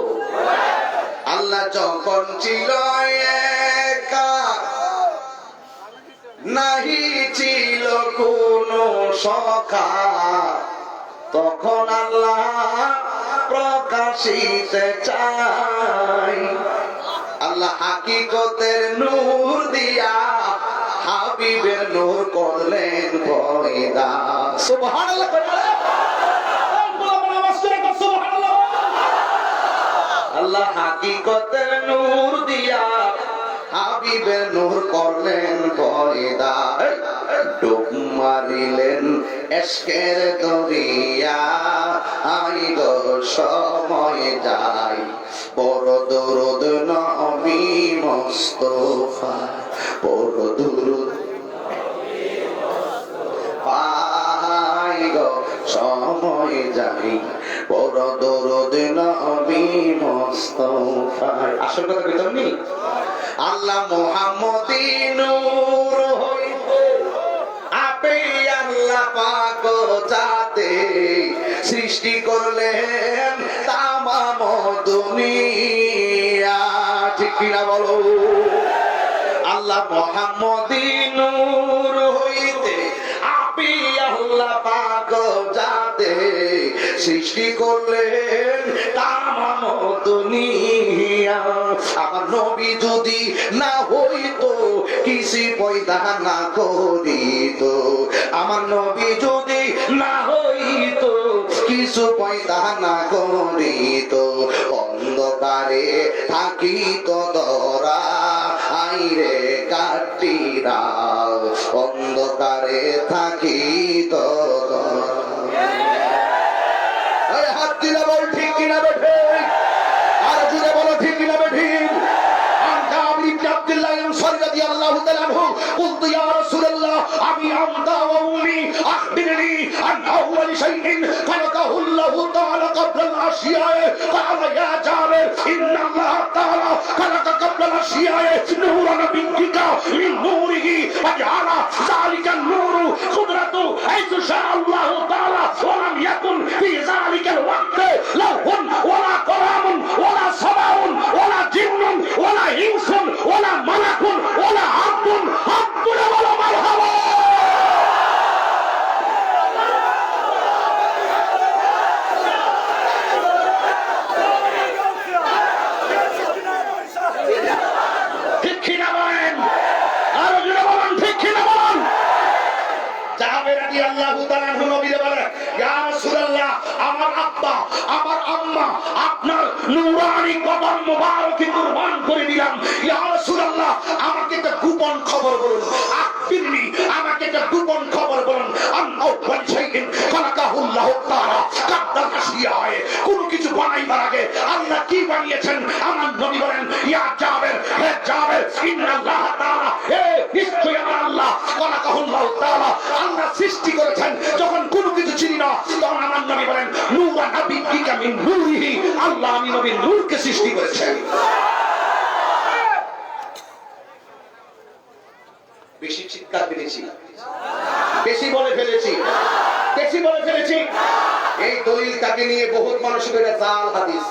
আল্লাহ যখন ছিল একা, নাহি ছিল কোনো সখা, তখন আল্লাহ প্রকাশিতে চাই। আল্লাহ হাকিকতের নূর দিয়া হাবিবের নূর করলেন পয়দা। সুবহানাল্লাহ। আল্লাহ হাকিকতের নূর দিয়া হাবিবের নূর করলেন পয়দা। ডুব মারিলেন এশকের দরিয়া, আই গো সময় যাই, বড় দরুদ নবী মুস্তাফা, বড় দরুদ পাই গো সময় যাই, বড় দরুদ নবী মুস্তাফা। আসল কথা কইতাম নি, আল্লাহ মুহাম্মদী নূর হইতে আপে আল্লাহ পাক জাতে সৃষ্টি করলেন তামাম দুনিয়া। ঠিক কিনা বলো? আল্লাহ মুহাম্মদী নূর হইতে আপে আল্লাহ পাক জাতে সৃষ্টি করলেন তামাম দুনিয়া। আমার নবী যদি না হইতো, কিছু পয়দা না করিত, আমার নবী যদি না হইতো, কিছু পয়দা না করিত, অন্ধকার অন্ধকারে থাকি তো দরা আইরে কাটিরা অন্ধকারে থাকি তো হাত দিলে বল ঠিক কিনা বেঠে আর জুড়ে বলো ঠিক কিনা বেঠি আমি আমদা ওমি আখবিরনি আন আউয়াল শাইইন খালাকাহুল্লাহু তাআলা ক্বাবলা আল-আশিয়ায়ে ক্বালা ইয়া জাবের ইন্নাল্লাহ তাআলা খালাকা ক্বাবলা আল-আশিয়ায়ে নূরান বিকা মিন নূরিহি ফাজআলা যালিকা নূরু কুদরাতু হাইসু শাআল্লাহু তাআলা ওয়া লাম ইয়াকুন ফি যালিকা আল-ওয়াক্ত লাহুন ওয়ালা কলামুন ওয়ালা সামাউন ওয়ালা জিন্নুন ওয়ালা ইনসুন ওয়ালা মালাকুন ওয়ালা আবদুন আবদুল ওয়ালা মারহাবা আমার আব্বা আমার আম্মা আপনার নূরানি কদম মুবারকে কুরবান করে দিলাম ইয়া রাসূলুল্লাহ আমাকে একটা গোপন খবর বলুন আখবিরনি আমাকে একটা গোপন খবর বলুন আল্লাহু ওয়াল শাইইন খালাকাহুল্লাহু তাআলা কাদ্দার আশিয়ায়ে কোন কিছু বানাইবার আগে আল্লাহ কি বানিয়েছেন আমার নবী বলেন ইয়া জাবের হে জাবের ইন্নাল্লাহ তাআলা হে নিশ্চয় আমার আল্লাহ খালাকাহুল্লাহু তাআলা আল্লাহ সৃষ্টি করেছেন যখন কোনো কিছু ছিল না তখন আমার নবী বলেন নূরা নাবিয়্যিকা মিন নূরিহি আল্লাহ আমি নবীর নূরকে সৃষ্টি করেছেন বেশি চিৎকার দিয়েছি বেশি বলে ফেলেছি এই দলিলটাকে নিয়ে বহুত মানুষের এটা জাল হাদিস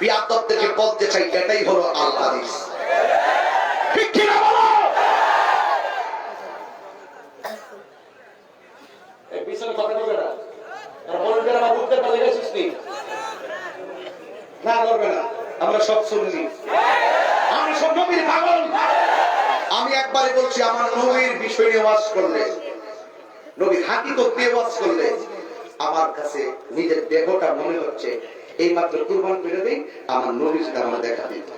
বিয়াদবদেরকে বলতে চাই এটাই হলো আল হাদিস ঠিক কি না বলো এই পিছনে কথা বলবে না আর বলবে না বুঝতে পারলে গেছিস নি না বলবে না আমরা সব শুনলি আমরা সব নবীর পাগল আমি একবারে বলছি আমার নবীর বিষয় নিয়ে ওয়াজ করলে নবীর হাকিকত নিয়ে ওয়াজ করলে আমার কাছে নিজের দেহটা মনে হচ্ছে এই মাত্র কুরবান করে দেই আমার নবী যদি আমার দেখা দিত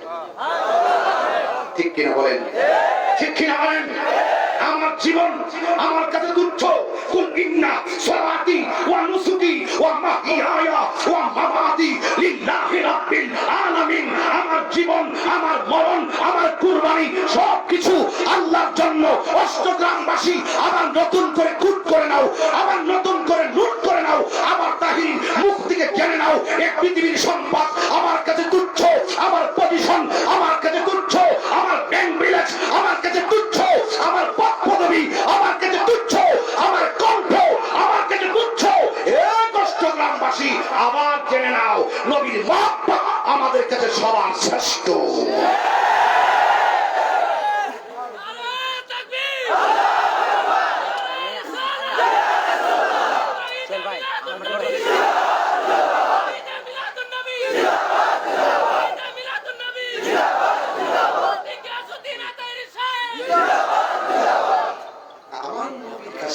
ঠিক কিনা বলেন আমার জীবন আমার কাছে তুচ্ছ কুল ইন্না সালাতি ওয়া নুসুকি ওয়া মাহইয়ায়া ওয়া মামাতি লিল্লাহি রাব্বিল আলামিন আমার জীবন আমার মরণ আমার কুরবানি সবকিছু আল্লাহর জন্য অষ্টগ্রামবাসী আবার নতুন করে কুট করে নাও আবার নতুন করে লুট করে নাও আমার তাহির মুখ থেকে জেনে নাও এক পৃথিবীর সম্পদ আমার কাছে তুচ্ছ আমার পজিশন আমার কাছে তুচ্ছ আমার ব্যাংক ব্যালেন্স আমার কাছে তুচ্ছ আমার পদবি আমার কাছে তুচ্ছ আমার কণ্ঠ আমার কাছে তুচ্ছ এই কষ্টগ্রামবাসী আবার জেনে নাও নবীর মহব্বত আমাদের কাছে সবার শ্রেষ্ঠ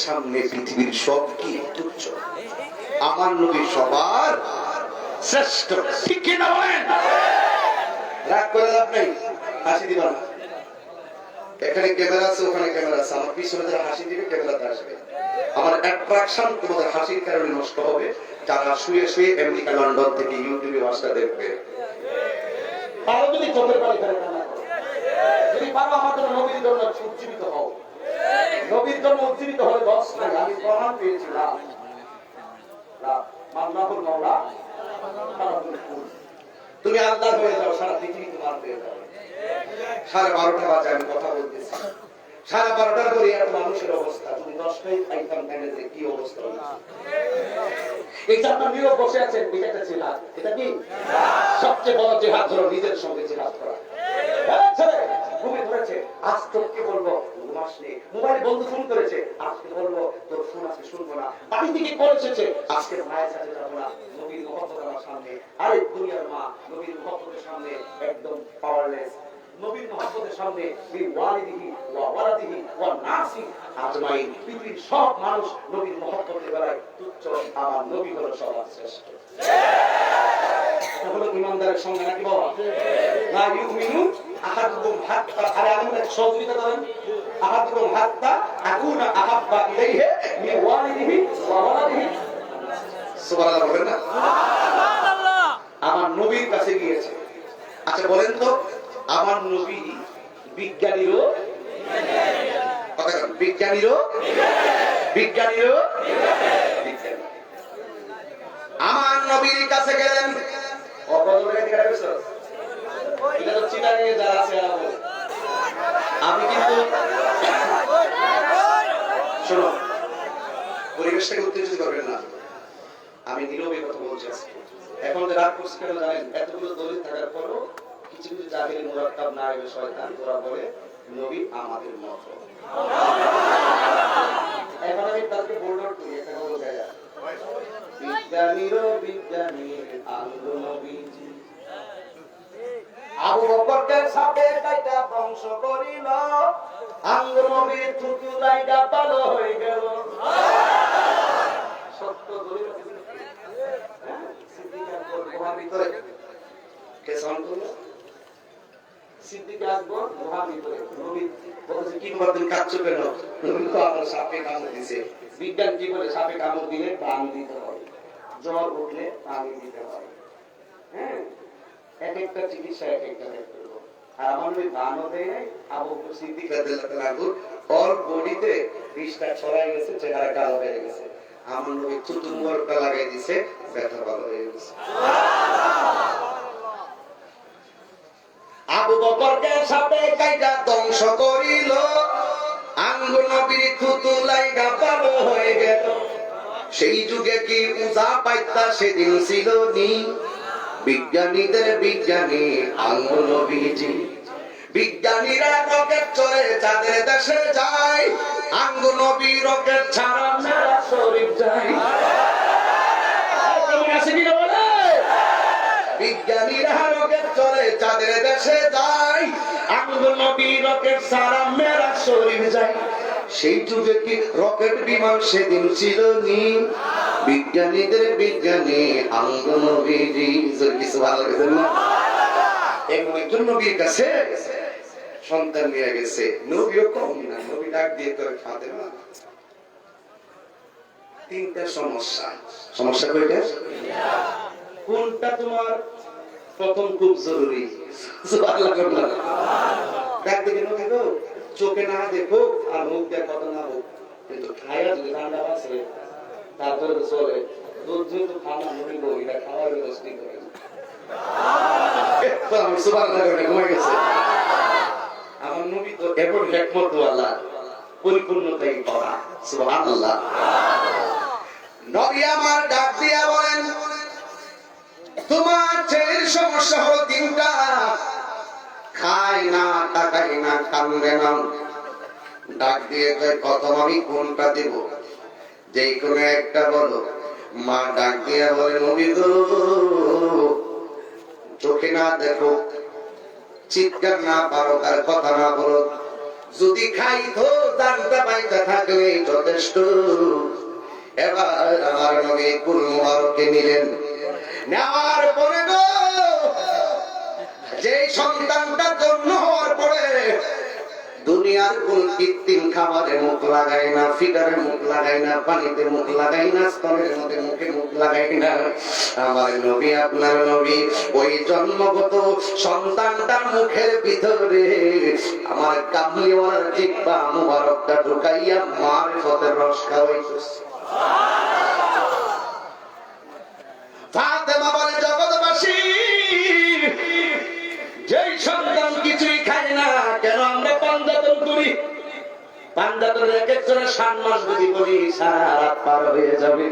সামনে পৃথিবীর সব কি তুচ্ছ আমার নবী সবার শ্রেষ্ঠ ঠিক কিনা বলেন রাগ করে লাভ নেই হাসি দিবা না এখানে ক্যামেরা আছে ওখানে ক্যামেরা আছে আমার পিছনে যারা হাসি দিবে ক্যামেরাতে আসবে আমার অ্যাট্রাকশন তোমাদের হাসির কারণে নষ্ট হবে যারা শুয়ে শুয়ে আমেরিকা লন্ডন থেকে ইউটিউবে ভাষা দেখবে পারো যদি চোখের পানি ফেলে না যদি পারো আমার জন্য নবীর জন্য উজ্জীবিত হও নবীর জন্য উজ্জীবিত হলে 10 টাকা আমি প্রমাণ পেয়েছিলাম মাওলাহুল মাওলা তুমি আল্লাহ হয়ে যাও সারা পৃথিবী তোমার হয়ে যাবে 12:30 বাজে আমি কথা বলতেছি 12:30টার পরে এত মানুষের অবস্থা তুমি 10টায় খাইতাম তাহলে যে কি অবস্থা হবে এই যে আপনারা নীরব বসে আছেন এটা একটা জিহাদ এটা কি সবচেয়ে বড় জিহাদ হলো নিজের সঙ্গে জিহাদ করা ঘুমিয়ে ধরেছে আজ তোকে বলবো ঘুমাসনি মোবাইল বন্ধু ফোন করেছে আজকে বলবো তোর ফোন আজকে শুনবো না বাড়ি থেকে করেছে আজকে মায়ের সাথে যাবো না নবীর মহব্বত আমার সামনে আরে দুনিয়ার মা নবীর মহব্বতের সামনে একদম পাওয়ারলেস নবীর মহব্বতের সামনে ওয়া ওয়ালিদিহি ওয়া ওয়ালাদিহি ওয়া নাস আজমাইন। পৃথিবীর সব মানুষ নবীর মহব্বতের বেলায় তুচ্ছ, আমার নবী হলো সবার শ্রেষ্ঠ। এটা হলো ইমানদারের সঙ্গে নাকি বাবা? লা ইউমিনু আহাদুকুম হাত্তা, আরে আমি একটা সহযোগিতা করেন, আহাদুকুম হাত্তা আকুনা আহাব্বা ইলাইহি মিন ওয়ালিদিহি ওয়া ওয়ালাদিহি। সুবহানাল্লাহ বলেন না? আমার নবীর কাছে গিয়েছে। আচ্ছা বলেন তো, আমার নবী বিজ্ঞানীরও বিজ্ঞানী আমার নবীর কাছে গেলেন। আমি কিন্তু শোনো, পরিবেশটাকে উত্তেজিত করবেন না, আমি নীরবে কথা বলছি। এখন যে রাগ করছি কেন জানেন? এতগুলো দলিল থাকার পরও কিছু কিছু জাহিল মুরাক্কাব না এলে শয়তান তোরা বলে নবী আমাদের মতো। এখন আমি তাকে বোল্ডার করি, একটা কথা বলতে যায়, বিজ্ঞানীরও বিজ্ঞানী আঙ্গ নবীজি। আবু বকরকে সাপে কাইটা ধ্বংস করিল, আঙ্গ নবীর থুতু লাইগা ভালো হয়ে গেল। সত্য দলিল ভিতরে কে সাউন্ড করলো? সিদ্দিক আকবর গুহার ভিতরে। নবী বলেছে কি তোমার তুমি কাচ্ছো কেন? নবী তো আমার সাপে কামড় দিছে। বিজ্ঞান কি বলে? সাপে কামড় দিলে বান দিতে হয়, জ্বর উঠলে পানি দিতে হয়। হ্যাঁ, এক একটা চিকিৎসা এক একটা ক্ষেত্রে। আর আমার ওই বানও দেয় নাই। আবু বকর সিদ্দিক রাদিয়াল্লাহু তাআলা আনহু অল বডিতে বিষটা ছড়াই গেছে, চেহারা কালো হয়ে গেছে। আমার নবী থুতু মুবারক লাগাই দিয়েছে, ব্যথা ভালো হয়ে গেছে। আবু বকরকে সাপে কাইটা ধ্বংস করিল, আঙ্গ নবীর থুতু লাইগা ভালো হয়ে গেল। সেই যুগে কি উজা পাইতা সেদিন ছিল নি? বিজ্ঞানীদের বিজ্ঞানী আঙ্গ নবীজি। বিজ্ঞানীরা রকেট চড়ে চাঁদের দেশে যায়, আঙ্গ নবী রকেট ছাড়া মেরাজ শরীফ যায়। বিজ্ঞানীরা রকেট চড়ে চাঁদের দেশে যায়, আঙ্গ নবী রকেট ছাড়া মেরাজ শরীফ যায়। সেই যুগে কি রকেট বিমান সেদিন ছিল নি? বিজ্ঞানীদের বিজ্ঞানী আঙ্গ নবীজি। কিছু ভালো লাগছে না? একজন নবীর কাছে সন্তান নিয়ে গেছে, নবীও কম না। নবী ডাক দিয়ে করে ফাতেমা, তিনটা সমস্যা। সমস্যা কয়টা? কোনটা তোমার প্রথম খুব জরুরি? ডাক দিকে নবী গো, চোখে না দেখো আর মুখ দিয়ে কথা না হোক, কিন্তু খায়া যদি ঠান্ডা আছে তারপরে চলে। দুধ যেহেতু ঠান্ডা নবী গো, এটা খাওয়ার ব্যবস্থা করে। আমার নবী তো এমন হিকমত ওয়ালা, পরিপূর্ণতাই করা। সুবহানাল্লাহ। নবী আমার ডাক দিয়া বলেন, তোমার ছেলের সমস্যা হলো তিনটা, খায় না, তাকায় না, কান্দে না। ডাক দিয়ে প্রথম আমি কোনটা দেব? যেই কোনো একটা বলো। মা ডাক দিয়া বলে, নবী গো, চোখে না দেখো, চিৎকার না পারো, আর কথা না বলো, যদি খাই তো জানতে পাইতে থাকলে যথেষ্ট। এবার আমার নবী কুল মুবারককে নিলেন, নেওয়ার পরে গো, যে সন্তানটা জন্ম হওয়ার পরে দুনিয়ার কোন কৃত্রিম খাবারে মুখ লাগাই না, ফিডারে মুখ লাগাই না, পানিতে মুখ লাগাই না, স্তনের মধ্যে মুখে মুখ লাগাই না। আমার নবী, আপনার নবী, ওই জন্মগত সন্তানটার মুখের ভিতরে আমার কামলিওয়ালার জিহ্বা মুবারকটা ঢুকাইয়া মারিফতের রস খাওয়াইতেছে। ফাতেমা বলে, জগৎবাসী, যেই সন্তান কিছুই খায় না, কেন আমরা পাঞ্জাতন করি? পাঞ্জাতনের এক একজনের 7 মাস যদি বলি, সারা রাত পার হয়ে যাবে।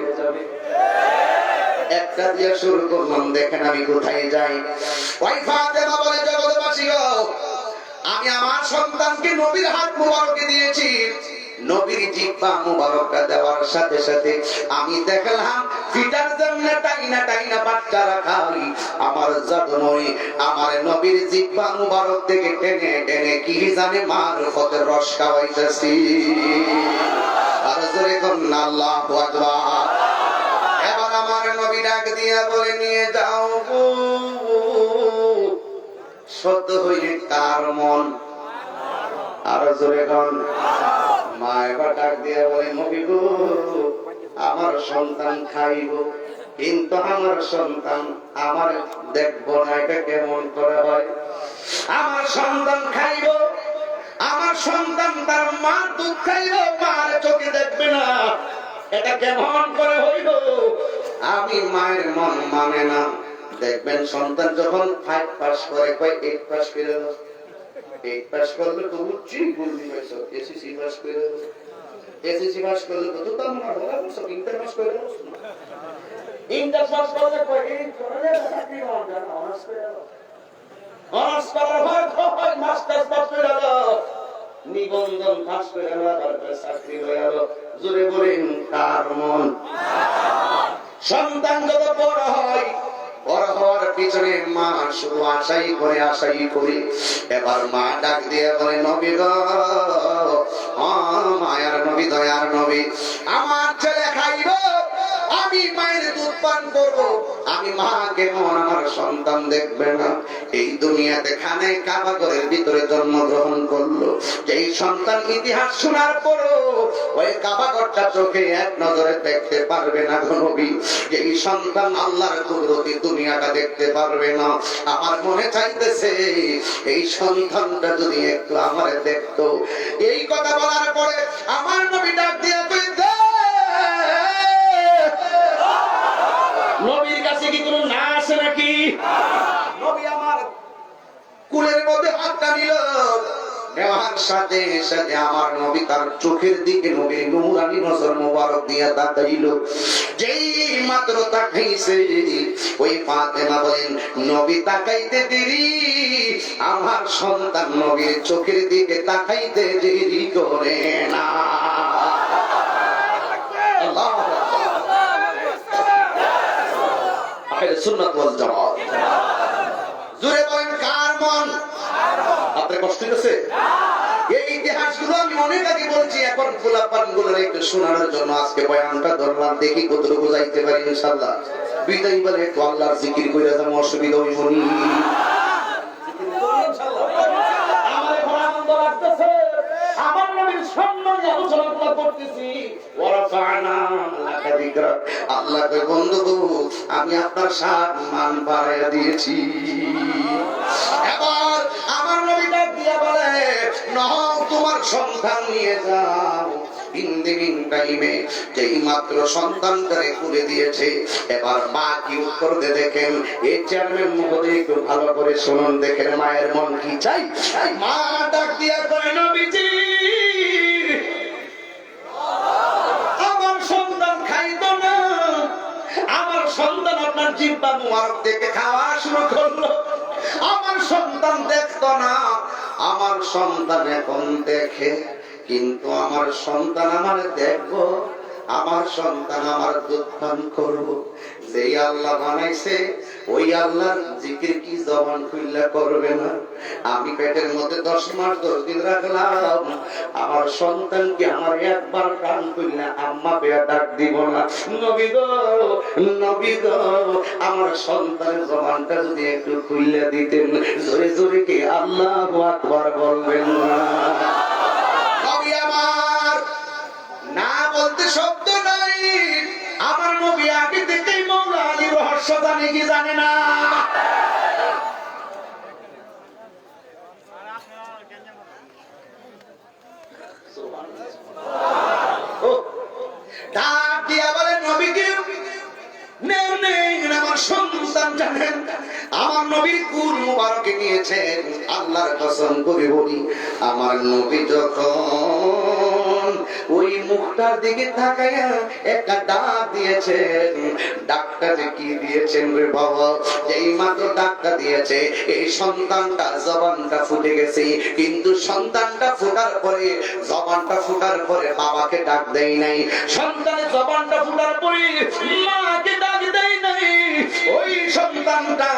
একটা দিয়ে শুরু করলাম, দেখেন আমি কোথায় যাই। ওই ফাতেমা বলে, জগৎবাসী গো, আমি আমার সন্তানকে নবীর হাত মুবারকে দিয়েছি, নবীর জিহ্বা মুবারকটা দেওয়ার সাথে সাথে আমি দেখলাম ফিটার জন্য টাইনা টাইনা বাচ্চারা খাই আমার জাদুময় আমার নবীর জিহ্বা মুবারক থেকে টেনে টেনে কি জানে মারফতের রস খাওয়াইতেছি। আর জোরে করুন আল্লাহু আকবার। এবার আমার নবী ডাক দিয়া বলে নিয়ে যাও গো সত্য হইলে কার মন। আর জোরে করুন। মা এবার ডাক দিয়া বলে নবী গো আমার সন্তান খাইব কিন্তু আমার সন্তান আমার দেখবো না এটা কেমন করে হয়। আমার সন্তান খাইব আমার সন্তান তার মা দুধ খাইব মার চোখে দেখবে না এটা কেমন করে হইল। আমি মায়ের মন মানে না। দেখবেন সন্তান যখন 5 পাস করে কয় 8 পাস করে 8 পাস করলে তো উচ্চই বুদ্ধি পাইছো এসএসসি পাস করে এসএসসি পাস করলে তো তো আমরা ভালো সব ইন্টার পাস করে ইন্টার পাস করলে কয় এই করে চাকরি হওয়া যায় না অনার্স করে অনার্স করার পর মাস্টার্স পাস করে গেল নিবন্ধন পাস করে গেল তারপরে চাকরি হয়ে গেল। জোরে বলেন কার মন। সন্তান যত বড় হয় বড় হওয়ার পিছনে মা শুধু আশাই করে এবার মা ডাক দিয়ে বলে নবী গো মায়ার নবী দয়ার নবী আমার ছেলে খাইব আমি মায়ের দুধ পান করবো আমি মা কেমন আমার সন্তান দেখবে না। এই দুনিয়াতে খানে কাবা ঘরের ভিতরে জন্মগ্রহণ করলো যেই সন্তান ইতিহাস শোনার পরও ওই কাবা ঘরটা চোখে এক নজরে দেখতে পারবে না গো নবী। যেই সন্তান আল্লাহর কুদরতি দুনিয়াটা দেখতে পারবে না আমার মনে চাইতেছে এই সন্তানটা যদি একটু আমার দেখতো। এই কথা বলার পরে আমার নবী ডাক দিয়া তুই নবীর কাছে কি কোনো না আছে নাকি? নবী আমার কুলের মধ্যে হাতটা নিল নেওয়ার সাথে সাথে আমার নবী তার চোখের দিকে নবীর নূরানি নজর মোবারক দিয়ে তাকাইল। যেই মাত্র তাকাইছে ওই ফাতেমা বলেন নবী তাকাইতে দেরি আমার সন্তান নবীর চোখের দিকে তাকাইতে দেরি করে না। আল্লাহ সুন্নাত ওয়াল জামাত। জোরে বলেন কার মন। আপনার কষ্ট হচ্ছে এই ইতিহাসগুলো আমি অনেক আগে বলছি এখন গোলাপান গুলোর একটু শোনানোর জন্য আজকে বয়ানটা ধরলাম দেখি কতটুকু যাইতে পারি ইনশাআল্লাহ। বিদায় বলে একটু আল্লাহর জিকির কইরা যাবো অসুবিধা হইব নি। আমার এখন আনন্দ লাগতেছে আমার নবীর সম্মান আলোচনা করতেছি। আল্লাহ কই বন্ধু আমি আপনার সম্মান বাড়াইয়া দিয়েছি। এবার আমার নবী ডাক দিয়া বলে নাও তোমার সন্তান নিয়ে যাও। ইন্দিমিন টাইমে যেই মাত্র সন্তানটারে খুলে দিয়েছে এবার মা কি উত্তর দিয়ে দেখেন এই চেয়ারম্যান মহোদয় একটু ভালো করে শুনুন দেখেন মায়ের মন কি চাই। মা ডাক দিয়া কয় নবীজি আমার সন্তান খাইতো না আমার সন্তান আপনার জিহ্বা মুবারক থেকে খাওয়া শুরু করলো। আমার সন্তান দেখতো না আমার সন্তান এখন দেখে কিন্তু আমার সন্তান আমার দেখবো আমার সন্তান আমার দুধ পান করবো। যেই আল্লাহ বানাইছে ওই আল্লাহর জিকির কি জবান খুললা করবে না? আমি পেটের মধ্যে 10 মাস 10 দিন রাখলাম আমার সন্তানকে আমার একবার কান খুললা আম্মা বেয়া ডাক দিব না। নবী গো আমার সন্তানের জবানটা যদি একটু খুললা দিতেন জোরে জোরে কি আল্লাহু আকবার বলবেন না? নবী আমার না বলতে শব্দ নাই। আমার নবী আগে থেকেই মওলা আলী রহস্য জানে কি জানে না? ডাক দিয়া বলে নবীকে আমার সন্তান জানেন আমার নবীর কুল মুবারকে নিয়েছেন। আল্লাহর কসম করে বলি আমার নবী যখন ওই মুখটার দিকে তাকাইয়া একটা ডাক দিয়েছেন। ডাকটা যে কি দিয়েছেন রে বাবা, যেই মাত্র ডাকটা দিয়েছে এই সন্তানটা জবানটা ফুটে গেছে, কিন্তু সন্তানটা ফোটার পরে জবানটা ফুটার পরে বাবাকে ডাক দেয় নাই, সন্তানের জবানটা ফুটার পরে মাকে ডাক দেয় নাই। ওই সন্তানটা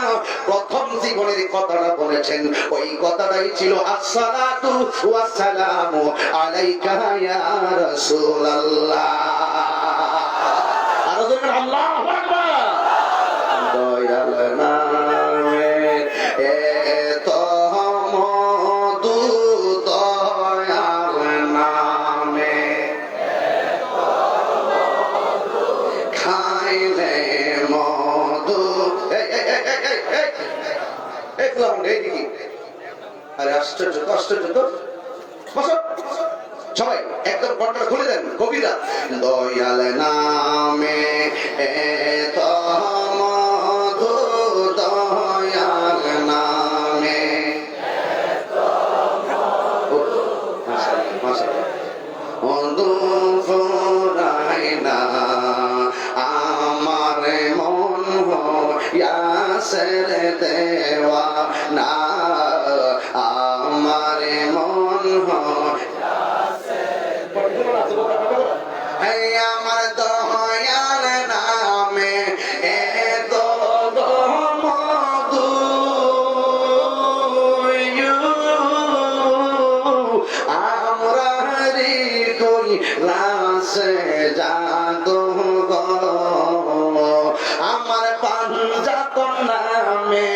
প্রথম জীবনের কথাটা বলেছেন, ওই কথাটাই ছিল আসসালাতু ওয়াসসালামু আলাইকা ইয়া রাসূলুল্লাহ। আর বলবেন আল্লাহু আকবার। দয়াল নামে এত মধু, দয়াল নামে খাইলে মধু। আরে আশ্চর্য তো, আশ্চর্য তো। বসো সবাই, একদম কণ্ঠটা খুলে দেন কবিতা। দয়াল নামে এত মধু, দয়াল নামে মধু ফুরায় না আমার মন ইয়াসের দেওয়ানা, আমার মন আমার দয়াল নামে এত মধু, আমরা হৃদয় লাসে জাদু গো, আমার পাঞ্জাত নামে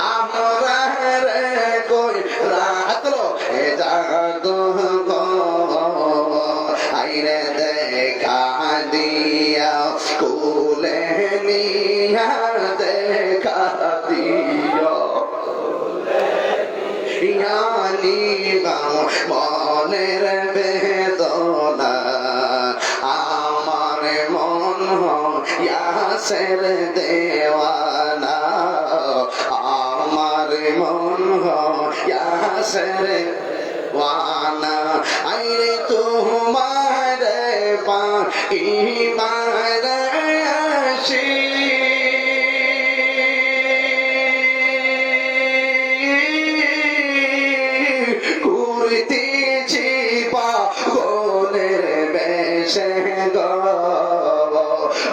আমরা রে কই রাখলো এ জাদু গো, আইরে দেখা দিয়া কুলে নিয়া দেখা দিও মনের বেদনা, আমার মন ইয়াসের দেওয়ানা, আমার মন ইয়াসের ওয়ানা। আইরে তোমার পা ইমার আসি ঘুরতেছি পাগলের বেশে গো,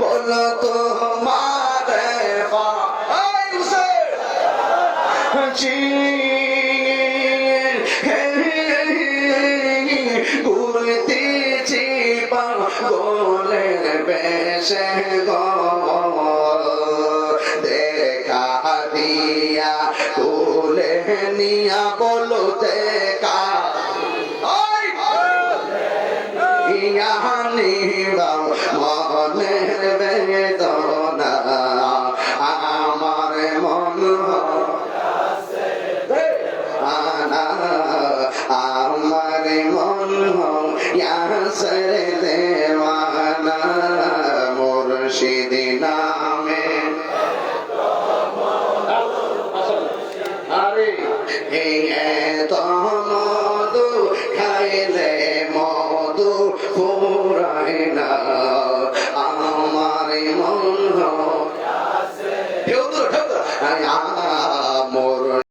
বলো তোমার পা ঘুরতেছি পাগলের বেশে গো, দেখা দিয়া কোলে নিয়া বলো দেখা মনের বেদনা, আমার মন আমার মন ইয়াসের দেওয়ানা, মুর্শিদ নামে আরে তো মধু খাইলে মধু ফুরায় না, আমার মন